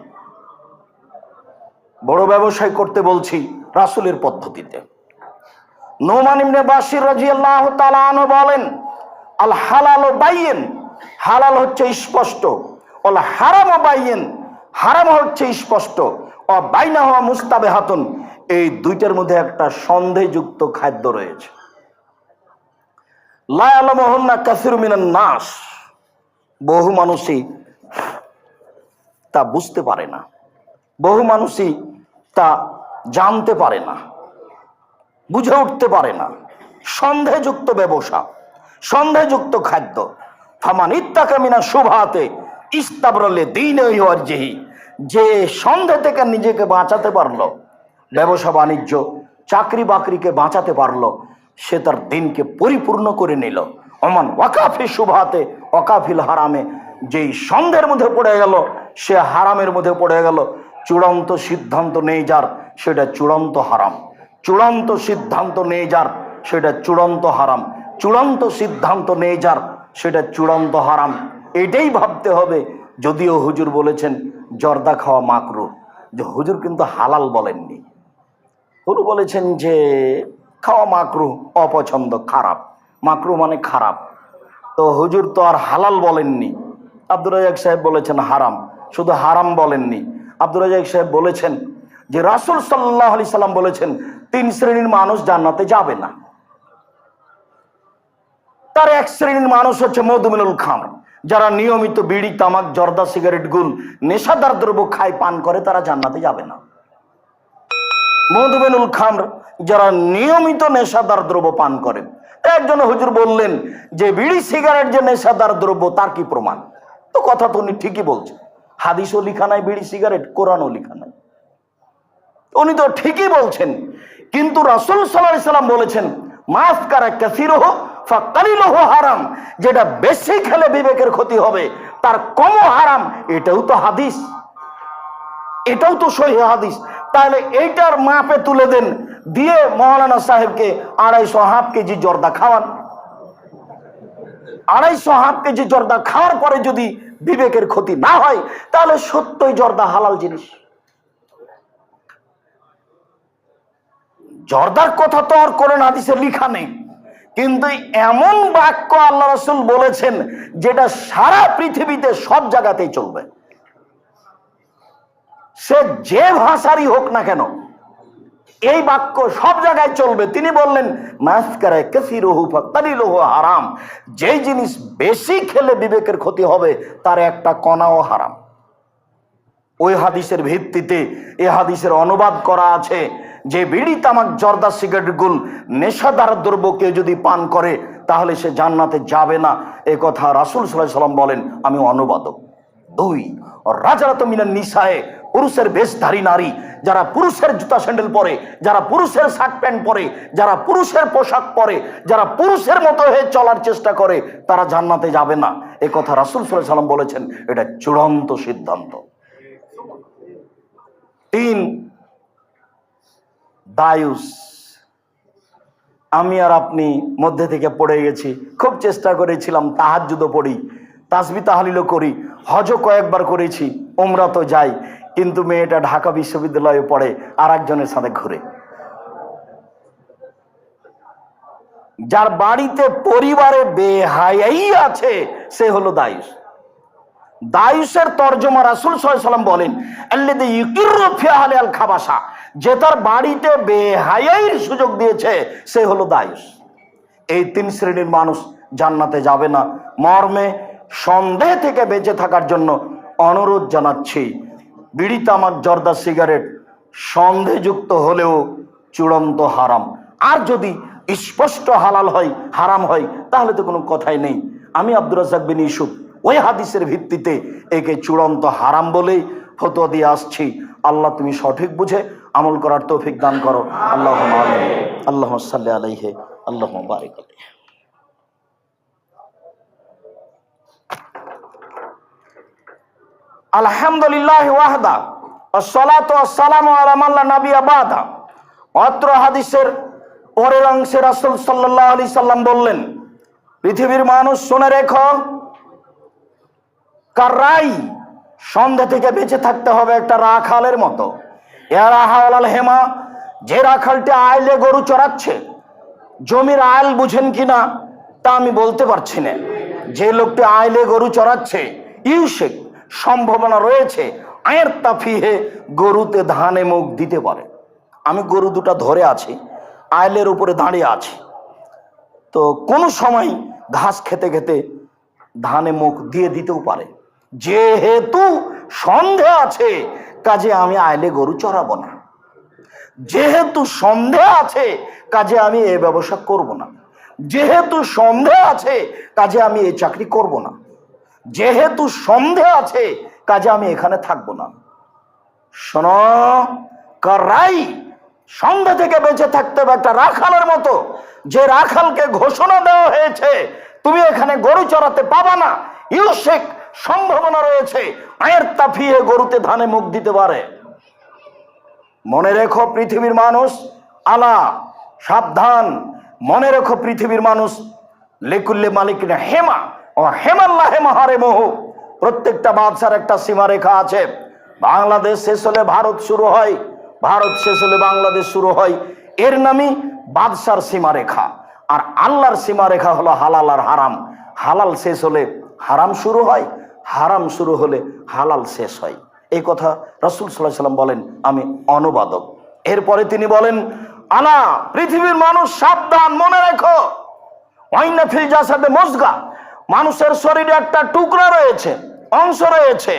বড় ব্যবসায় করতে বলছি রাসূলের পদ্ধতিতে। নোমান ইবনে বাশির রাদিয়াল্লাহু তাআলা আনহু বলেন, আল হালালু বাইয়িন, হালাল হচ্ছে স্পষ্ট, ওয়াল হারামু বাইয়িন, হারাম হচ্ছে স্পষ্ট, ও বাইনাহুমা মুস্তাবিহাতুন, এই দুইটার মধ্যে একটা সন্দেহযুক্ত খাদ্য রয়েছে। লা ইয়ালামুহুন্না কাসীরুম মিনান নাস, বহু মানুষই তা বুঝতে পারে না, বহু মানুষই তা জানতে পারে না, বুঝে উঠতে পারে না। সন্দেহযুক্ত ব্যবসা, সন্দেহযুক্ত খাদ্য। ফামান ইত্তাকা মিনা শুবহাতে ইস্তাবরা লিদীনিহি ওয়া ওয়াজহিহি, যে সন্দেহ থেকে নিজেকে বাঁচাতে পারলো, ব্যবসা বাণিজ্য চাকরি বাকরিকে বাঁচাতে পারলো, সে তার দিনকে পরিপূর্ণ করে নিল। ওমান ওয়াকাফি শুবহাতে ওয়াকাফিল হারামে, যেই সন্দেহের মধ্যে পড়ে গেল সে হারামের মধ্যে পড়ে গেল। চূড়ান্ত সিদ্ধান্ত নেই যার, সেটা চূড়ান্ত হারাম। চূড়ান্ত সিদ্ধান্ত নেই যার, সেটা চূড়ান্ত হারাম। চূড়ান্ত সিদ্ধান্ত নেই যার, সেটা চূড়ান্ত হারাম। এটাই ভাবতে হবে। যদিও হুজুর বলেছেন জর্দা খাওয়া মাকরুহ, যে হুজুর কিন্তু হালাল বলেননি। হুজুর বলেছেন যে খাওয়া মাকরুহ, অপছন্দ, খারাপ। মাকরুহ মানে খারাপ। তো হুজুর তো আর হালাল বলেননি। আব্দুর রাজ্জাক সাহেব বলেছেন হারাম, শুধু হারাম বলেননি। আব্দুর রাজ্জাক সাহেব বলেছেন যে রাসূল সাল্লাল্লাহু আলাইহি সাল্লাম বলেছেন 3 শ্রেণীর মানুষ জান্নাতে যাবে না। তার এক শ্রেণীর মানুষ হচ্ছে মদমিনুল খামর, যারা নিয়মিত বিড়ি, তামাক, জর্দা, সিগারেট, গুল, নেশাদার দ্রব্য খায়, পান করে, তারা জান্নাতে যাবে না। মদমিনুল খামর, যারা নিয়মিত নেশাদার দ্রব্য পান করে। একজন হুজুর বললেন যে বিড়ি সিগারেট যে নেশাদার দ্রব্য, তার কি প্রমাণ? তো কথা তো উনি ঠিকই বলছেন, হাদিসও লিখা নাই বিড়ি সিগারেট, কোরআনও লিখা নাই। উনি তো ঠিকই বলছেন, কিন্তু রাসূল সাল্লাল্লাহু আলাইহি সাল্লাম বলেছেন মাসকারা কাসীরুহু ফাকালিলুহু হারাম, যেটা বেশি খেলে বিবেকের ক্ষতি হবে তার কমও হারাম। এটাও তো হাদিস, এটাও তো সহিহ হাদিস। তাহলে এইটার মাপে তুলে দেন, দিয়ে মাওলানা সাহেবকে 250 হাফ কেজি জর্দা খাওয়ান। 250 হাফ কেজি জর্দা খাওয়ার পরে যদি বিবেকের ক্ষতি না হয়, তাহলে সত্যই জর্দা হালাল জিনিস। জর্দার কথা তো আর কোরআন হাদিসে লেখা নেই, কিন্তু এমন বাক্য আল্লাহ রাসূল বলেছেন যেটা সারা পৃথিবীতে সব জায়গাতেই চলবে। সে যে ভাষারই হোক না কেন, এই বাক্য সব জায়গায় চলবে। তিনি বললেন মাসকারা কাসীরুহু ফাকালিলুহু হারাম, যেই জিনিস বেশি খেলে বিবেকের ক্ষতি হবে তার একটা কণাও হারাম। ওই হাদিসের ভিত্তিতে এই হাদিসের অনুবাদ করা আছে যে বিড়ি, তামাক, জর্দা, সিগারেট, গুল, নেশাদার দ্রব্য কেউ যদি পান করে তাহলে সে জান্নাতে যাবে না। এ কথা রাসূল সাল্লাল্লাহু আলাইহি সাল্লাম বলেন, আমি অনুবাদক। 2, রাজারাতু মিনান নিসায়ে, পুরুষের বেশধারী নারী, যারা পুরুষের জুতা স্যান্ডেল পরে, যারা পুরুষের শার্ট প্যান্ট পরে, যারা পুরুষের পোশাক পরে, যারা পুরুষের মতো হয়ে চলার চেষ্টা করে, তারা জান্নাতে যাবে না। এ কথা রাসূল সাল্লাল্লাহু আলাইহি সাল্লাম বলেছেন, এটা চূড়ান্ত সিদ্ধান্ত। 3, দায়ুস। আমি আর আপনি মধ্যে থেকে পড়ে গেছি। খুব চেষ্টা করেছিলাম, তাহাজ্জুদও পড়ি, তাসবিহ তাহলিলও করি, হজও কয়েকবার করেছি, উমরা তো যাই, কিন্তু মেয়েটা ঢাকা বিশ্ববিদ্যালয়ে পড়ে, আর একজনের সাথে ঘুরে। যার বাড়িতে পরিবারে বেহায়াই আছে সে হলো দায়ুস। দায়ুসের তর্জমা রাসূল সাল্লাল্লাহু আলাইহি সাল্লাম বলেন আল্লাযী ইউকিরু ফি আহলিল খাবাসা, যে তার বাড়িতে বেহায়াইর সুযোগ দিয়েছে সে হলো দায়ুস। এই 3 শ্রেণীর মানুষ জান্নাতে যাবে না। মর্মে সন্দেহ থেকে বেঁচে থাকার জন্য অনুরোধ জানাচ্ছি, বিড়ি, তামাক, জর্দা, সিগারেট সন্দেহযুক্ত হলেও চূড়ান্ত হারাম। আর যদি স্পষ্ট হালাল হয়, হারাম হয়, তাহলে তো কোনো কথাই নেই। আমি আব্দুর রাজ্জাক বিন ইউসুফ ওই হাদিসের ভিত্তিতে একে চূড়ান্ত হারাম বলেই ফতোয়া দিয়ে আসছি। আল্লাহ তুমি সঠিক বুঝে আমল করার তৌফিক দান করো। আল্লাহুম্মা আমিন। আল্লাহুম্মা সাল্লি আলাইহি আল্লাহুম্মা বারিক আলাইহি। আলহামদুলিল্লাহি ওয়াহদা আসসালাতু ওয়াসসালামু আলা মান লা নাবিয়্যা বাদা। অত্র হাদিসের পরের অংশে রাসূল সাল্লাল্লাহু আলাইহি সাল্লাম বললেন, পৃথিবীর মানুষ শুনে রেখো, কারাই সন্ধ্যা থেকে বেঁচে থাকতে হবে একটা রাখালের মতো। এরাহাওয়াল হেমা, যে রাখালটি আইলে গরু চড়াচ্ছে, জমির আইল বুঝেন কিনা তা আমি বলতে পারছি না। যে লোকটি আইলে গরু চড়াচ্ছে, ইউশেক সম্ভাবনা রয়েছে আয়ের তাফিহে গরুতে ধানে মুখ দিতে পারে। আমি গরু দুটা ধরে আছি, আইলের উপরে দাঁড়িয়ে আছি, তো কোনো সময় ঘাস খেতে খেতে ধানে মুখ দিয়ে দিতেও পারে। যেহেতু সন্দেহ আছে, কাজে আমি আইলে গরু চড়াবো না। যেহেতু সন্দেহ আছে, কাজে আমি এই ব্যবসা করব না। যেহেতু সন্দেহ আছে, কাজে আমি এই চাকরি করব না। যেহেতু সন্দেহ আছে, কাজে আমি এখানে থাকবো না। শোনো, কারাই সন্দেহ থেকে বেঁচে থাকতে হবে একটা রাখালের মতো। যে রাখালকে ঘোষণা দেওয়া হয়েছে তুমি এখানে গরু চড়াতে পাবা না, ইউশেক সম্ভাবনা রয়েছে আয়ের তাফিয়ে গরুতে ধানে মুখ দিতে পারে। মনে রেখো পৃথিবীর মানুষ, আলা সাবধান, মনে রেখো পৃথিবীর মানুষ, লিকুল্লি মালিকিনা হেমা ও হেমাল্লাহ হেমাহারে মোহ। প্রত্যেকটা বাদশার একটা সীমারেখা আছে। বাংলাদেশ শেষ হলে ভারত শুরু হয়, ভারত শেষ হলে বাংলাদেশ শুরু হয়। এর নামই বাদশার সীমারেখা। আর আল্লাহর সীমারেখা হলো হালাল আর হারাম। হালাল শেষ হলে হারাম শুরু হয়, হারাম শুরু হলে হালাল শেষ হয়। এই কথা রাসূল সাল্লাল্লাহু আলাইহি ওয়াসাল্লাম বলেন, আমি অনুবাদক। এরপরে তিনি বলেন, আলা পৃথিবীর মানুষ সাবধান, মনে রেখো, ওয়াইনা ফিল জাসাদে মুজগা, মানুষের শরীরে একটা টুকরা রয়েছে, অংশ রয়েছে।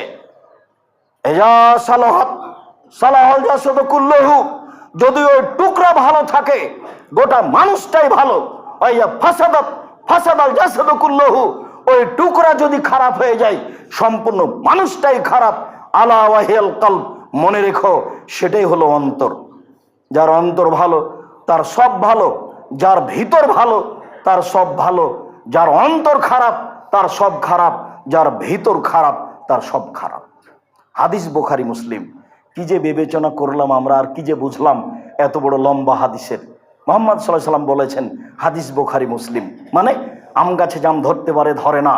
এজা সালাহাত সালাহাল জাসাদু কুল্লুহু, যদি ওই টুকরা ভালো থাকে গোটা মানুষটাই ভালো। ওয়া ফাসাদাত ফাসাদাল জাসাদু কুল্লুহু, ওই টুকরা যদি খারাপ হয়ে যায় সম্পূর্ণ মানুষটাই খারাপ। আলা ওয়াহিয়াল কলব, মনে রেখো সেটাই হলো অন্তর। যার অন্তর ভালো তার সব ভালো, যার ভিতর ভালো তার সব ভালো। যার অন্তর খারাপ তার সব খারাপ, যার ভিতর খারাপ তার সব খারাপ। হাদিস বুখারী মুসলিম। কি যে বিবেচনা করলাম আমরা, আর কি যে বুঝলাম এত বড় লম্বা হাদিসের। মুহাম্মদ সাল্লাল্লাহু আলাইহি সাল্লাম বলেছেন হাদিস বুখারী মুসলিম, মানে আম গাছে জাম ধরতে পারে ধরে না,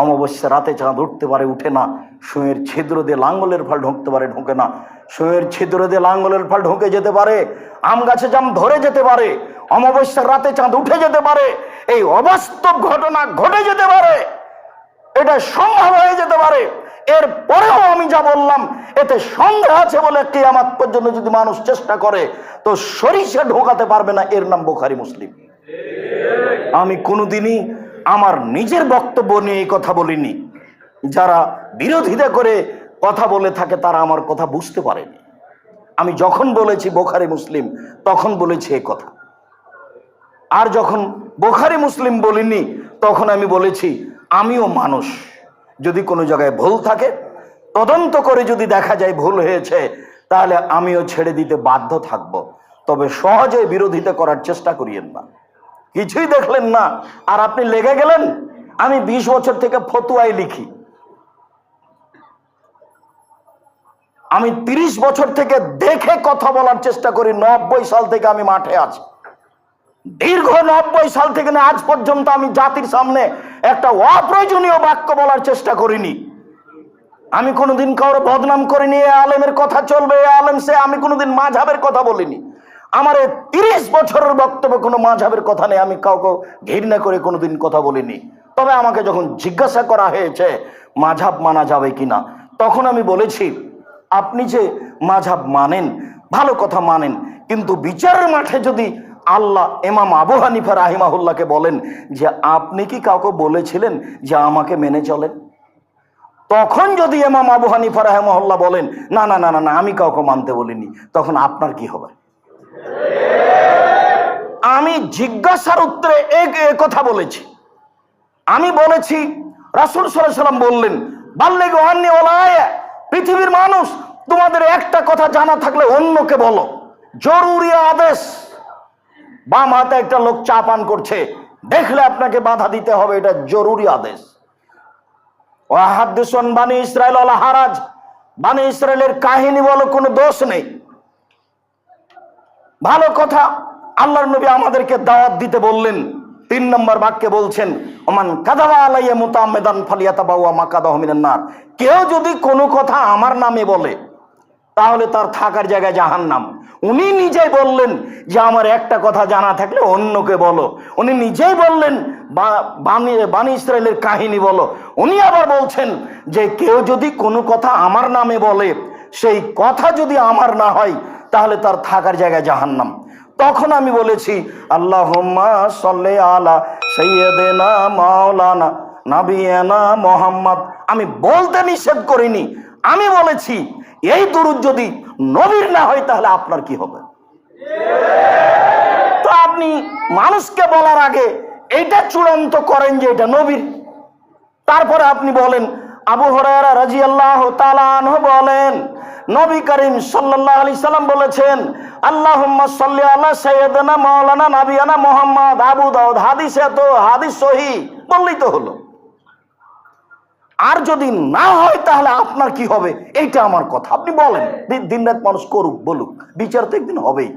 অমাবস্যা রাতে চাঁদ উঠতে পারে উঠে না, সুঁয়ের ছিদ্র দিয়ে লাঙ্গলের ফল ঢুকতে পারে ঢোকে না, সুঁয়ের ছিদ্র দিয়ে লাঙ্গলের ফল ঢুকে যেতে পারে, আম গাছে জাম ধরে যেতে পারে, অমাবস্যার রাতে চাঁদ উঠে যেতে পারে, এই অবাস্তব ঘটনা ঘটে যেতে পারে, এটা সম্ভব হয়ে যেতে পারে। এর পরেও আমি যা বললাম এতে সন্দেহ আছে বলে কিয়ামত পর্যন্ত যদি মানুষ চেষ্টা করে তো সরিষা ঢোকাতে পারবে না। এর নাম বুখারী মুসলিম। আমি কোনোদিনই আমার নিজের বক্তব্য নিয়ে এই কথা বলিনি। যারা বিরোধিতা করে কথা বলে থাকে তারা আমার কথা বুঝতে পারেনি। আমি যখন বলেছি বুখারী মুসলিম তখন বলেছি এই কথা। আর যখন বুখারী মুসলিম বলিনি তখন আমি বলেছি আমিও মানুষ, যদি কোনো জায়গায় ভুল থাকে তদন্ত করে যদি দেখা যায় ভুল হয়েছে তাহলে আমিও ছেড়ে দিতে বাধ্য থাকব। তবে সহজে বিরোধিতা করার চেষ্টা করিয়েন না। কিছুই দেখলেন না আর আপনি লেগে গেলেন। আমি 20 বছর থেকে ফতুয়াই লিখি। আমি 30 বছর থেকে দেখে কথা বলার চেষ্টা করি। 90 সাল থেকে আমি মাঠে আছি। দীর্ঘ 90 সাল থেকে আজ পর্যন্ত আমি জাতির সামনে একটা অপ্রয়োজনীয় বাক্য বলার চেষ্টা করিনি। আমি কোনোদিন কারো বদনাম করিনি, এ আলেমের কথা চলবে, এ আলেম সে। আমি কোনোদিন মাযহাবের কথা বলিনি। আমার এই 30 বছরের বক্তব্য কোনো মাযহাবের কথা নেই। আমি কাউকে ঘৃণা করে কোনোদিন কথা বলিনি। তবে আমাকে যখন জিজ্ঞাসা করা হয়েছে মাযহাব মানা যাবে কিনা, তখন আমি বলেছি আপনি যে মাযহাব মানেন ভালো কথা মানেন, কিন্তু বিচারের মাঠে যদি আল্লাহ ইমাম আবু হানিফা রাহিমাহুল্লাহকে বলেন যে আপনি কি কাউকে বলেছিলেন যে আমাকে মেনে চলেন, তখন যদি ইমাম আবু হানিফা রাহিমাহুল্লাহ বলেন না না না না না আমি কাউকে মানতে বলিনি, তখন আপনার কি হবে? আমি জিজ্ঞাসার উত্তরে এক কথা বলেছি। আমি বলেছি রাসূল সাল্লাল্লাহু আলাইহি ওয়াসাল্লাম বললেন বাল্লিগু আন্নী ওয়ালা আয়া, পৃথিবীর মানুষ তোমাদের একটা কথা জানা থাকলে অন্যকে বলো। জরুরি আদেশ। বাম হাতে একটা লোক চা পান করছে, দেখলে আপনাকে বাধা দিতে হবে, এটা জরুরি আদেশ। ওয়াহাদ্দিসুন বানি ইসরাইল ওয়ালা হারাজ, বানি ইসরাইলের কাহিনী বলো, কোনো দোষ নেই, ভালো কথা। আল্লাহর নবী আমাদেরকে দাওয়াত দিতে বললেন, 3 নম্বর বাক্যে বলছেন, ওমান কাযাবা আলাইয়া মুতাআম্মিদান ফালিয়াতাবাওয়া মাকাদাহু মিনান নার। কেউ যদি কোনো কথা আমার নামে বলে তাহলে তার থাকার জায়গায় জাহান্নাম। উনি নিজেই বললেন যে আমার একটা কথা জানা থাকলে অন্যকে বলো। উনি নিজেই বললেন বানি ইসরাইলের কাহিনী বলো। উনি আবার বলছেন যে কেউ যদি কোনো কথা আমার নামে বলে, সেই কথা যদি আমার না হয় তাহলে তার থাকার জায়গায় জাহান্নাম। তখন আমি বলেছি আল্লাহুম্মা সাল্লি আলা সাইয়্যিদিনা মাওলানা নাবিয়ানা মুহাম্মদ। আমি বলতে নিষেধ করিনি, আমি বলেছি এই দুরূদ যদি নবীর না হয় তাহলে আপনার কি হবে? তো আপনি মানুষকে বলার আগে এইটা চূড়ান্ত করেন যে এটা নবীর, তারপরে আপনি বলেন। আবু হুরায়রা রাদিয়াল্লাহু তাআলা আনহু বলেন, নবী করিম সাল্লাল্লাহু আলাইহি সাল্লাম বলেছেন, আল্লাহুম্মা সাল্লি আলা সাইয়্যিদিনা মাওলানা নাবিয়ানা মুহাম্মদ। আবু দাউদ, হাদিসে তো হাদিস সহিহ, বললেই তো হলো। আর যদি না হয় তাহলে আপনার কি হবে, এইটা আমার কথা। আপনি বলেন, দিন রাত মানুষ করুক বলুক, বিচার তো একদিন হবেই,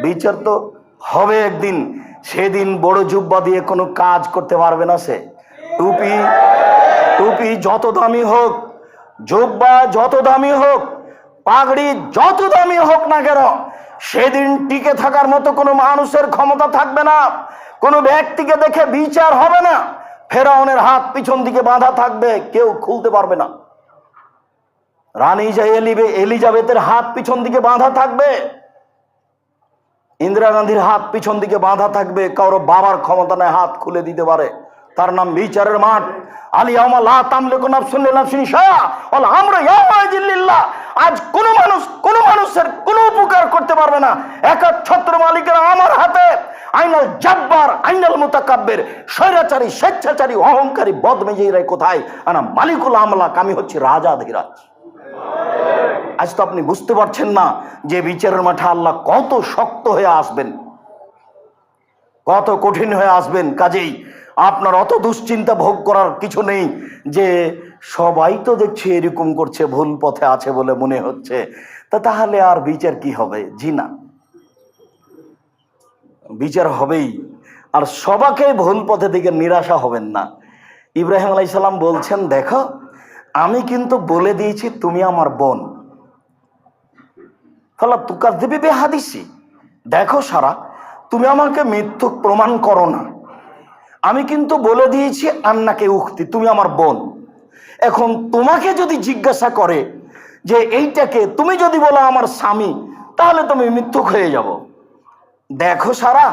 বিচার তো হবে একদিন। সেদিন বড় জুব্বা দিয়ে কোনো কাজ করতে পারবে না সে। টুপি যত দামি হোক, জুব্বা যত দামি হোক, পাগড়ি যত দামি হোক না কেন, সেদিন টিকে থাকার মতো কোনো মানুষের ক্ষমতা থাকবে না। কোনো ব্যক্তিকে দেখে বিচার হবে না। ফেরাউনের হাত পিছন দিকে বাঁধা থাকবে, কেউ খুলতে পারবে না। রানী এলিজাবেথের হাত পিছন দিকে বাঁধা থাকবে, ইন্দিরা গান্ধীর হাত পিছন দিকে বাঁধা থাকবে, কারো বাবার ক্ষমতা নেই হাত খুলে দিতে পারে। তার নাম বিচারের মাঠ। আলিয়াউমা লা তামলিকু নাফসুন লিনাফসিন শাইআ ওয়াল আমরু ইয়াওমাইযিন লিল্লাহ। আজ কোনো মানুষের কোনো উপকার করতে পারবে না, একচ্ছত্র মালিকের আমার হাতে। আইনাল জাব্বার আইনাল মুতাকাব্বির। স্বৈরাচারী, স্বেচ্ছাচারী, অহংকারী, বদমেজাজিরা কোথায়? আনা মালিকুল আমলাক, আমি হচ্ছি রাজাধিরাজ। আজ তো আপনি বুঝতে পারছেন না যে বিচারের মাঠে আল্লাহ কত শক্ত হয়ে আসবেন, কত কঠিন হয়ে আসবেন। কাজেই আপনার অত দুশ্চিন্তা ভোগ করার কিছু নেই যে সবাই তো দেখছে এরকম করছে, ভুল পথে আছে বলে মনে হচ্ছে, তাহলে আর বিচার কি হবে? জি না, বিচার হবেই। আর সবাকে ভুল পথে দিকে নিরাশা হবেন না। ইব্রাহিম আলাইহিস সালাম বলছেন, দেখো আমি কিন্তু বলে দিয়েছি তুমি আমার বোন। ফালা তুকাযযিবি বিহাদিসি, দেখো সারা, তুমি আমাকে মিথ্যুক প্রমাণ করো না। আমি কিন্তু বলে দিয়েছি আন্নাকে উখতি, তুমি আমার বোন। এখন তোমাকে যদি জিজ্ঞাসা করে যে এইটাকে, তুমি যদি বলো আমার স্বামী, তাহলে তুমি মিথ্যুক হয়ে যাব। দেখো সারা,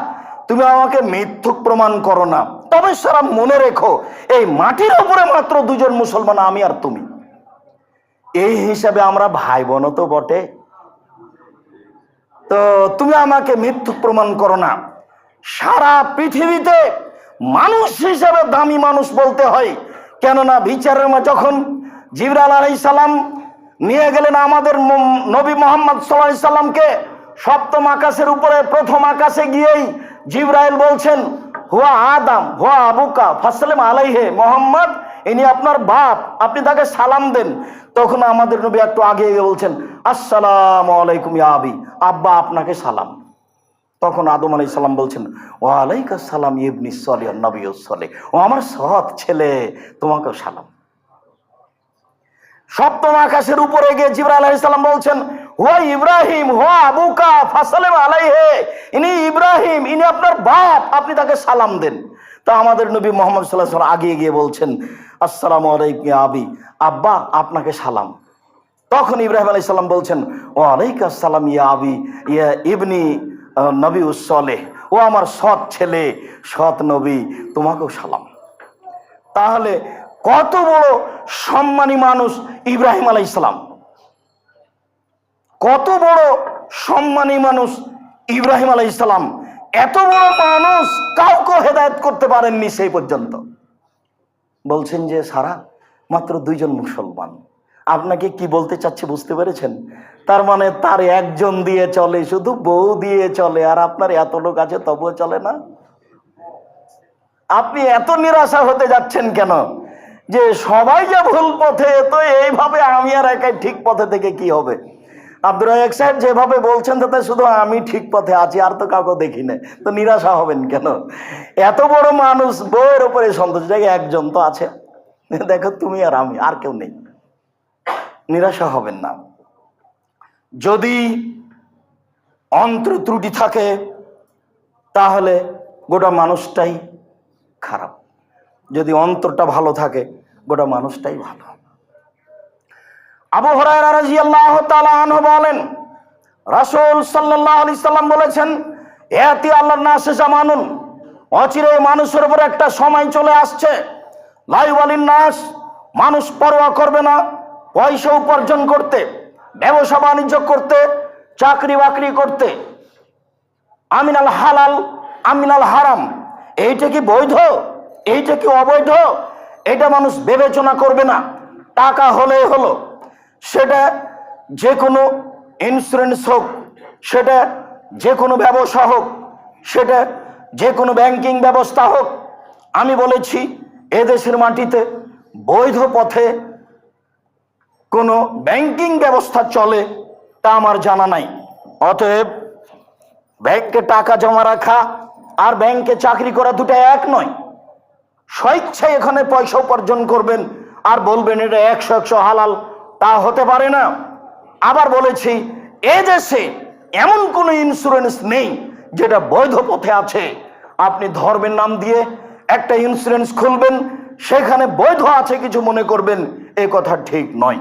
তুমি আমাকে মিথ্যুক প্রমাণ করো না। তবে সারা মনে রেখো, এই মাটির উপরে মাত্র 2 জন মুসলমান, আমি আর তুমি। এই হিসাবে আমরা ভাই বোন তো বটে। তো তুমি আমাকে মিথ্যুক প্রমাণ করো না। সারা পৃথিবীতে মানুষ হিসাবে দামি মানুষ বলতে হয়, কেননা বিচারের যখন জিবরাইল আলাইহিস সালাম নিয়ে গেলেন আমাদের নবী মুহাম্মদ সাল্লাল্লাহু আলাইহি সাল্লামকে 7ম আকাশের উপরে, 1ম আকাশে গিয়েই জিবরাইল বলছেন, হুয়া আদম হুয়া আবুকা ফাসসালিম আলাইহি, মুহাম্মদ ইনি আপনার বাপ, আপনি তাকে সালাম দেন। তখন আমাদের নবী একটু আগে গিয়ে বলছেন, আসসালামু আলাইকুম ইয়া আবি, আব্বা আপনাকে সালাম। তখন আদম আলাইহিস সালাম বলছেন, ওয়া আলাইকাস সালাম ইবনি সলিহ নবিয়্যুস সলিহ, ও আমার সৎ ছেলে, তোমাকেও সালাম। 7ম আকাশের উপরে গিয়ে জিবরাইল আলাইহিস সালাম বলছেন, হুয়া ইব্রাহিম হুয়া আবুকা ফাসাল্লিম আলাইহি, ইনি ইব্রাহিম, ইনি আপনার বাপ, আপনি তাকে সালাম দেন। তা আমাদের নবী মুহাম্মদ সাল্লাল্লাহু আলাইহি ওয়াসাল্লাম আগে গিয়ে বলছেন, আসসালামু আলাইকুম ইয়া আবি, আব্বা আপনাকে সালাম। তখন ইব্রাহিম আলাইহিস সালাম বলছেন, ওয়া আলাইকাস সালাম ইয়া আবি ইয়া ইবনি নবিয়্যুস সলিহ, ও আমার সৎ ছেলে, সৎ নবী, তোমাকেও সালাম। তাহলে কত বড় সম্মানী মানুষ ইব্রাহিম আলাইহিস সালাম, কত বড় সম্মানী মানুষ ইব্রাহিম আলাইহিস সালাম। এত বড় মানুষ কাউকে হেদায়েত করতে পারেননি সেই পর্যন্ত। বলছেন যে সারা মাত্র 2 জন মুসলমান, আপনাকে কি বলতে চাচ্ছি বুঝতে পেরেছেন? তার মানে তার একজন দিয়ে চলে, শুধু বউ দিয়ে চলে, আর আপনার এত লোক আছে তবুও চলে না। আপনি এত নিরাশা হতে যাচ্ছেন কেন? যে সবাই যে ভুল পথে, তো এইভাবে আমি আর একাই ঠিক পথে থেকে কি হবে? আব্দুর রাজ্জাক সাহেব যেভাবে বলছেন তাতে শুধু আমি ঠিক পথে আছি, আর তো কাউকে দেখি না, তো নিরাশা হবেন কেন? এত বড় মানুষ, বউয়ের উপরে সন্তোষ, দেখে একজন তো আছে, দেখো তুমি আর আমি, আর কেউ নেই। নিরাশা হবেন না। যদি অন্তর ত্রুটি থাকে তাহলে গোটা মানুষটাই খারাপ, যদি অন্তরটা ভালো থাকে গোটা মানুষটাই ভালো। আবু হুরায়রা রাদিয়াল্লাহু তাআলা আনহু বলেন, রাসূল সাল্লাল্লাহু আলাইহি সাল্লাম বলেছেন, ইয়াতি আল্লাহর নাসে জামানুন, অচিরে মানুষের উপর একটা সময় চলে আসছে, লা ইউবালিন নাস, মানুষ পরোয়া করবে না পয়সা উপার্জন করতে, ব্যবসা বাণিজ্য করতে, চাকরি বাকরি করতে, আমিনাল হালাল আমিনাল হারাম, এইটা কি বৈধ, এইটা কি অবৈধ, এটা মানুষ বিবেচনা করবে না। টাকা হলেই হলো, সেটা যে কোনো ইন্স্যুরেন্স হোক, সেটা যে কোনো ব্যবসা হোক, সেটা যে কোনো ব্যাংকিং ব্যবস্থা হোক। আমি বলেছি এদেশের মাটিতে বৈধ পথে কোনো ব্যাংকিং ব্যবস্থা চলে তা আমার জানা নাই। অতএব ব্যাংকে টাকা জমা রাখা আর ব্যাংকে চাকরি করা দুটো এক নয়। স্বেচ্ছায় এখানে পয়সা উপার্জন করবেন আর বলবেন এটা 100% হালাল, তা হতে পারে না। আবার বলেছি এ দেশে এমন কোনো ইন্স্যুরেন্স নেই যেটা বৈধ পথে আছে। আপনি ধর্মের নাম দিয়ে একটা ইন্স্যুরেন্স খুলবেন, সেখানে বৈধ আছে কিছু মনে করবেন, এ কথা ঠিক নয়।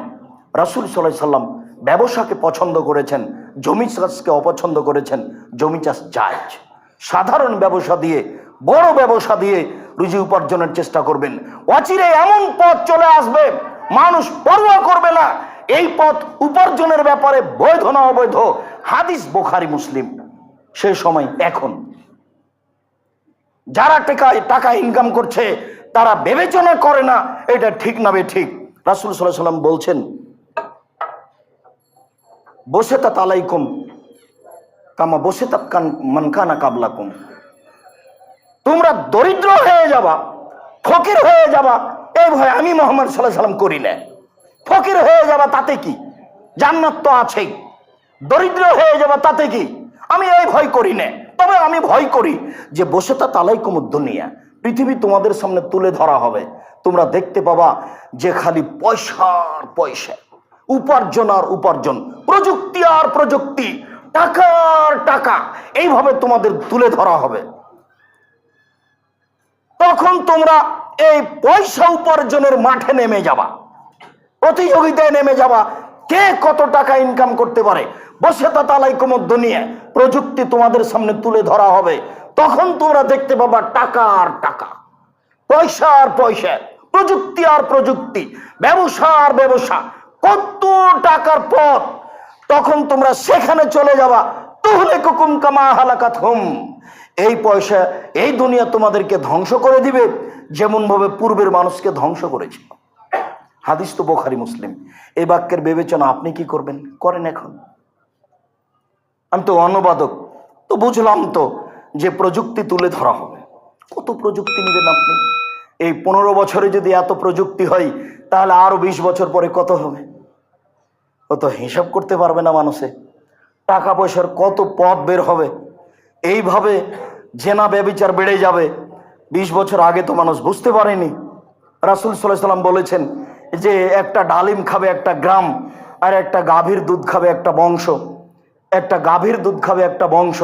রাসূল সাল্লাল্লাহু আলাইহি সাল্লাম ব্যবসাকে পছন্দ করেছেন, জমি চাষকে অপছন্দ করেছেন। জমি চাষ জায়েজ, সাধারণ ব্যবসা দিয়ে, বড় ব্যবসা দিয়ে রুজি উপার্জনের চেষ্টা করবেন। অচিরে এমন পথ চলে আসবে মানুষ পরোয়া করবে না এই পথ উপার্জনের ব্যাপারে বৈধ না অবৈধ। হাদিস বুখারী মুসলিম। সেই সময় এখন যারা টাকা ইনকাম করছে তারা বিবেচনা করে না এটা ঠিক না বেঠিক। রাসূল সাল্লাল্লাহু আলাইহি সাল্লাম বলছেন, বসেতাত আলাইকুম কামা বসেতাত মান কানা কাবলাকুম, তোমরা দরিদ্র হয়ে যাবা, ফকির হয়ে যাবা, এই ভয় আমি মুহাম্মদ সাল্লাল্লাহু আলাইহি সাল্লাম করি না। ফকির হয়ে যাবা তাতে কি, জান্নাত তো আছেই। দরিদ্র হয়ে যাবা তাতে কি, আমি এই ভয় করি না। তবে আমি ভয় করি যে বসেতাত আলাইকুমুদ দুনিয়া, পৃথিবী তোমাদের সামনে তুলে ধরা হবে, তোমরা দেখতে পাবা যে খালি পয়সার পয়সা, উপার্জন আর উপার্জন, প্রযুক্তি আর প্রযুক্তি, টাকার টাকা, এইভাবে তোমাদের তুলে ধরা হবে। তখন তোমরা এই পয়সা উপার্জনের মাঠে নেমে যাবা, প্রতিযোগিতায় নেমে যাবা, কে কত টাকা ইনকাম করতে পারে। বসেতাত আলাইকুমুদ দুনিয়া, প্রযুক্তি তোমাদের সামনে তুলে ধরা হবে, তখন তোমরা দেখতে পাবা টাকা আর টাকা, পয়সা আর পয়সা, প্রযুক্তি আর প্রযুক্তি, ব্যবসা আর ব্যবসা, কত টাকার পথ। তখন তোমরা সেখানে চলে যাবা। তুহলিকুকুম কামা হালাকাতহুম, এই পয়সা এই দুনিয়া তোমাদেরকে ধ্বংস করে দিবে যেমন ভাবে পূর্বের মানুষকে ধ্বংস করেছে। হাদিস তো বুখারী মুসলিম। এই বাক্যের বিবেচনা আপনি কি করবেন, করেন এখন? আমি তো অনুবাদক, তো বুঝলাম তো যে প্রযুক্তি তুলে ধরা হবে। কত প্রযুক্তি নেবেন আপনি? এই 15 বছরে যদি এত প্রযুক্তি হয় তাহলে আরো 20 বছর পরে কত হবে? ও তো হিসাব করতে পারবে না মানুষে। টাকা পয়সার কত পথ বের হবে, এইভাবে জেনা ব্যভিচার বেড়ে যাবে। 20 বছর আগে তো মানুষ বুঝতে পারেনি। রাসূল সাল্লাল্লাহু আলাইহি সাল্লাম বলেছেন যে একটা ডালিম খাবে একটা গ্রাম, আর একটা গাভীর দুধ খাবে একটা বংশ। একটা গাভীর দুধ খাবে একটা বংশ,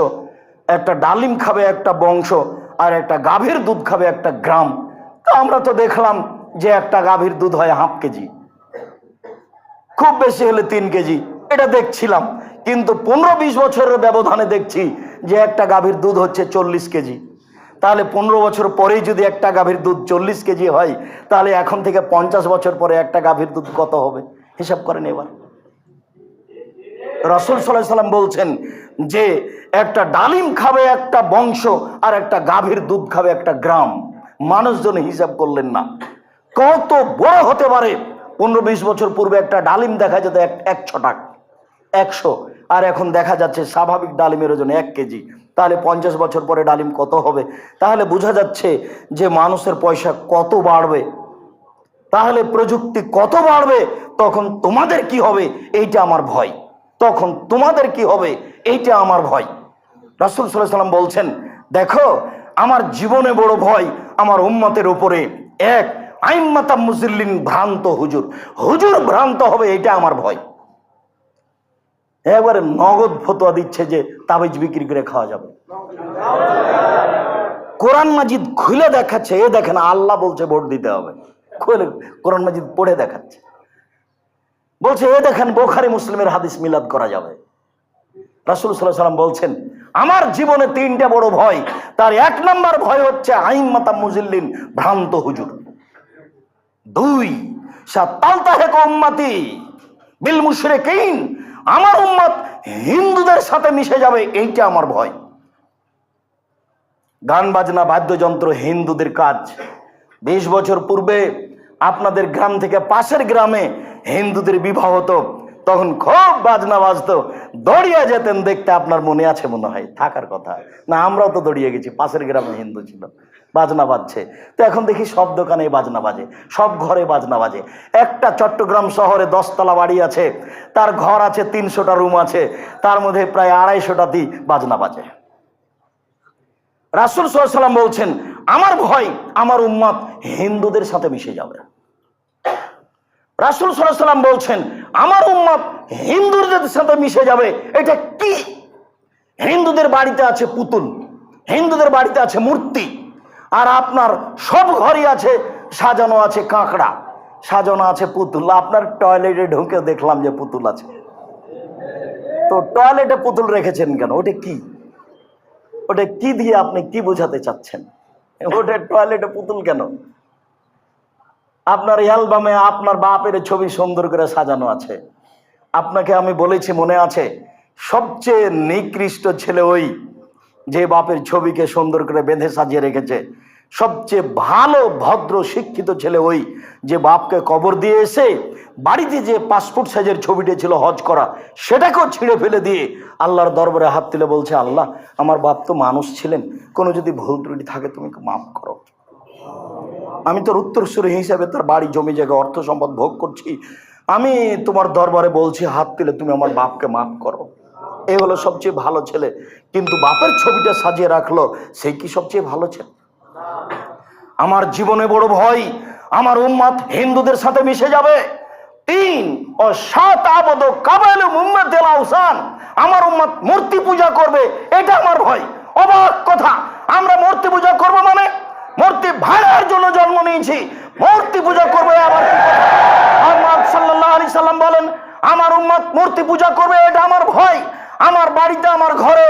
একটা ডালিম খাবে একটা বংশ, আর একটা গাভীর দুধ খাবে একটা গ্রাম। তো আমরা তো দেখলাম যে একটা গাভীর দুধ হয় 1/2 কেজি, খুব বেশি হলে 3 কেজি, এটা দেখছিলাম। কিন্তু 15-20 বছরের ব্যবধানে দেখছি যে একটা গাভীর দুধ হচ্ছে 40 কেজি। তাহলে 15 বছর পরেই যদি একটা গাভীর দুধ 40 কেজি হয়, তাহলে এখন থেকে 50 বছর পরে একটা গাভীর দুধ কত হবে হিসাব করেন এবার। রাসূল সাল্লাল্লাহু আলাইহি সাল্লাম বলছেন যে একটা ডালিম খাবে একটা বংশ, আর একটা গাভীর দুধ খাবে একটা গ্রাম। মানুষজন হিসাব করলেন না কত বড় হতে পারে 15-20 বছর পূর্বে একটা ডালিম দেখা যেত 100 টাকা, 100, আর এখন দেখা যাচ্ছে স্বাভাবিক ডালিমের ওজন 1 কেজি। তাহলে 50 বছর পরে ডালিম কত হবে? তাহলে বোঝা যাচ্ছে যে মানুষের পয়সা কত বাড়বে, তাহলে প্রযুক্তি কত বাড়বে। তখন তোমাদের কি হবে এইটা আমার ভয়, তখন তোমাদের কি হবে এইটা আমার ভয়। রাসূল সাল্লাল্লাহু আলাইহি ওয়াসাল্লাম বলছেন, দেখো আমার জীবনে বড় ভয় আমার উম্মতের উপরে এক আইম্মাতাম মুজিল্লিন, ভ্রান্ত হুজুর, হুজুর ভ্রান্ত হবে, এটা আমার ভয়। এবারে নগদ ফতোয়া দিচ্ছে যে তাবিজ বিক্রি করে খাওয়া যাবে। কোরআন মাজিদ খুলে দেখাচ্ছে, এ দেখেন আল্লাহ বলছে ভোট দিতে হবে, খুলে কোরআন মাজিদ পড়ে দেখাচ্ছে, বলছে এ দেখেন বুখারী মুসলিমের হাদিস মিলাদ করা যাবে। রাসূল সাল্লাল্লাহু আলাইহি ওয়াসাল্লাম বলছেন, আমার জীবনে 3টা বড় ভয়, তার 1 নম্বর ভয় হচ্ছে আইম্মাতাম মুজিল্লিন, ভ্রান্ত হুজুর। 2, সাতালতাহিকু উম্মতি বিল মুশরিকিন, আমার উম্মত হিন্দুদের সাথে মিশে যাবে, এইটা আমার ভয়। গান বাজনা বাদ্যযন্ত্র হিন্দুদের কাজ। 20 বছর পূর্বে আপনাদের গ্রাম থেকে পাশের গ্রামে হিন্দুদের বিবাহ হতো, তখন খুব বাজনা বাজতো, দৌড়িয়ে যেতেন দেখতে। আপনার মনে আছে মনে হয়, থাকার কথা না, আমরাও তো দৌড়িয়ে গেছি, পাশের গ্রামে হিন্দু ছিল, বাজনা বাজছে। তো এখন দেখি সব দোকানে বাজনা বাজে, সব ঘরে বাজনা বাজে। একটা চট্টগ্রাম শহরে 10 তলা বাড়ি আছে, তার ঘর আছে 300টা রুম আছে, তার মধ্যে প্রায় 250টাতে বাজনা বাজে। রাসূল সাল্লাল্লাহু আলাইহি ওয়াসাল্লাম বলছেন, আমার ভয় আমার উম্মত হিন্দুদের সাথে মিশে যাবে। রাসূল সাল্লাল্লাহু আলাইহি ওয়াসাল্লাম বলছেন, আমার উম্মত হিন্দুদের সাথে মিশে যাবে। এটা কি? হিন্দুদের বাড়িতে আছে পুতুল, হিন্দুদের বাড়িতে আছে মূর্তি, আর আপনার সব ঘরই আছে সাজানো আছে কাঁকড়া, সাজানো আছে পুতুল। আপনার টয়লেটে ঢুকে দেখলাম যে পুতুল আছে, তো টয়লেটে পুতুল রেখেছেন কেন? ওটা কি? ওটা কি দিয়ে আপনি কি বোঝাতে চাচ্ছেন? ওটা টয়লেটে পুতুল কেন? আপনার অ্যালবামে আপনার বাপের ছবি সুন্দর করে সাজানো আছে। আপনাকে আমি বলেছি মনে আছে, সবচেয়ে নিকৃষ্ট ছেলে ওই যে বাপের ছবিকে সুন্দর করে বেঁধে সাজিয়ে রেখেছে। সবচেয়ে ভালো ভদ্র শিক্ষিত ছেলে ওই যে বাপকে কবর দিয়ে এসে বাড়িতে যে পাসপোর্ট সাইজের ছবিটা ছিল হজ করা, সেটাকেও ছিঁড়ে ফেলে দিয়ে আল্লাহর দরবারে হাত তুলে বলছে, আল্লাহ আমার বাপ তো মানুষ ছিলেন, কোনো যদি ভুল ত্রুটি থাকে তুমি মাফ করো। আমি তোর উত্তরসূরি হিসেবে তার বাড়ি জমি জায়গা অর্থ সম্পদ ভোগ করছি, আমি তোমার দরবারে বলছি হাত তুলে তুমি আমার বাপকে মাফ করো। এই হলো সবচেয়ে ভালো ছেলে। কিন্তু বাপের ছবিটা সাজিয়ে রাখলো, সেই কি সবচেয়ে ভালো ছেলে? আমার জীবনে বড় ভয় আমার উম্মত হিন্দুদের সাথে মিশে যাবে। 3, ও 7 আবদ কাবাইল মুম্মাতিল আওসান, আমার উম্মত মূর্তি পূজা করবে, এটা আমার ভয়। অবাক কথা, আমরা মূর্তি পূজা করব মানে মূর্তি ভাড়ার জন্য জন্ম নিয়েছি, মূর্তি পূজা করবে আবার কি কথা? মুহাম্মদ সাল্লাল্লাহু আলাইহি সাল্লাম বলেন, আমার উম্মত মূর্তি পূজা করবে, এটা আমার ভয়। আমার বাড়িতে আমার ঘরে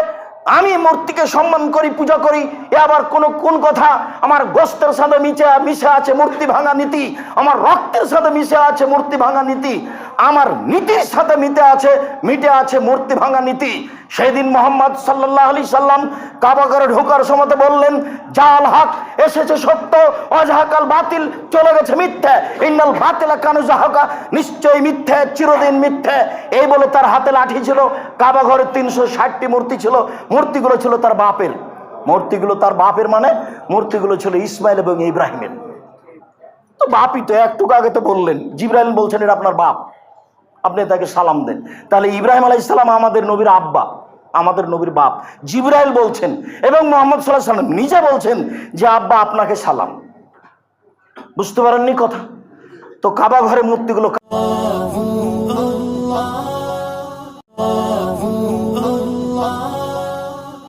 আমি মূর্তিকে সম্মান করি, পূজা করি, এ আবার কোন কথা? আমার গোস্তের সাথে মিশে আছে মূর্তি ভাঙা নীতি, আমার রক্তের সাথে মিশে আছে মূর্তি ভাঙা নীতি, আমার নীতির সাথে মিটে আছে মূর্তি ভাঙা নীতি। সেদিন মুহাম্মদ সাল্লাল্লাহু আলাইহি সাল্লাম কাবা ঘরে ঢোকার সময় বললেন, জাল হক, এসেছে সত্য, ওয়াজাহাকাল বাতিল, চলে গেছে মিথ্যা, ইন্নাল বাতিলা কানা যাহুকা, নিশ্চয়ই মিথ্যা, চিরদিন মিথ্যা। এই বলে তার হাতে লাঠি ছিল। কাবা ঘরে 360টি মূর্তি ছিল, মূর্তিগুলো ছিল তার বাপের। মূর্তিগুলো তার বাপের মানে মূর্তিগুলো ছিল ইসমাইল এবং ইব্রাহিমের। তো বাপই তো, একটু আগে তো বললেন, জিবরাইল বলছেন এটা আপনার বাপ, আপনি তাকে সালাম দেন। তাহলে ইব্রাহিম আলাইহিস সালাম আমাদের নবীর আব্বা, আমাদের নবীর বাপ। জিবরাইল বলছেন এবং মুহাম্মদ সাল্লাল্লাহু আলাইহি ওয়াসাল্লাম নিজে বলছেন যে আব্বা আপনাকে সালাম। বুঝতে পারেননি কথা? তো কাবা ঘরে মূর্তিগুলো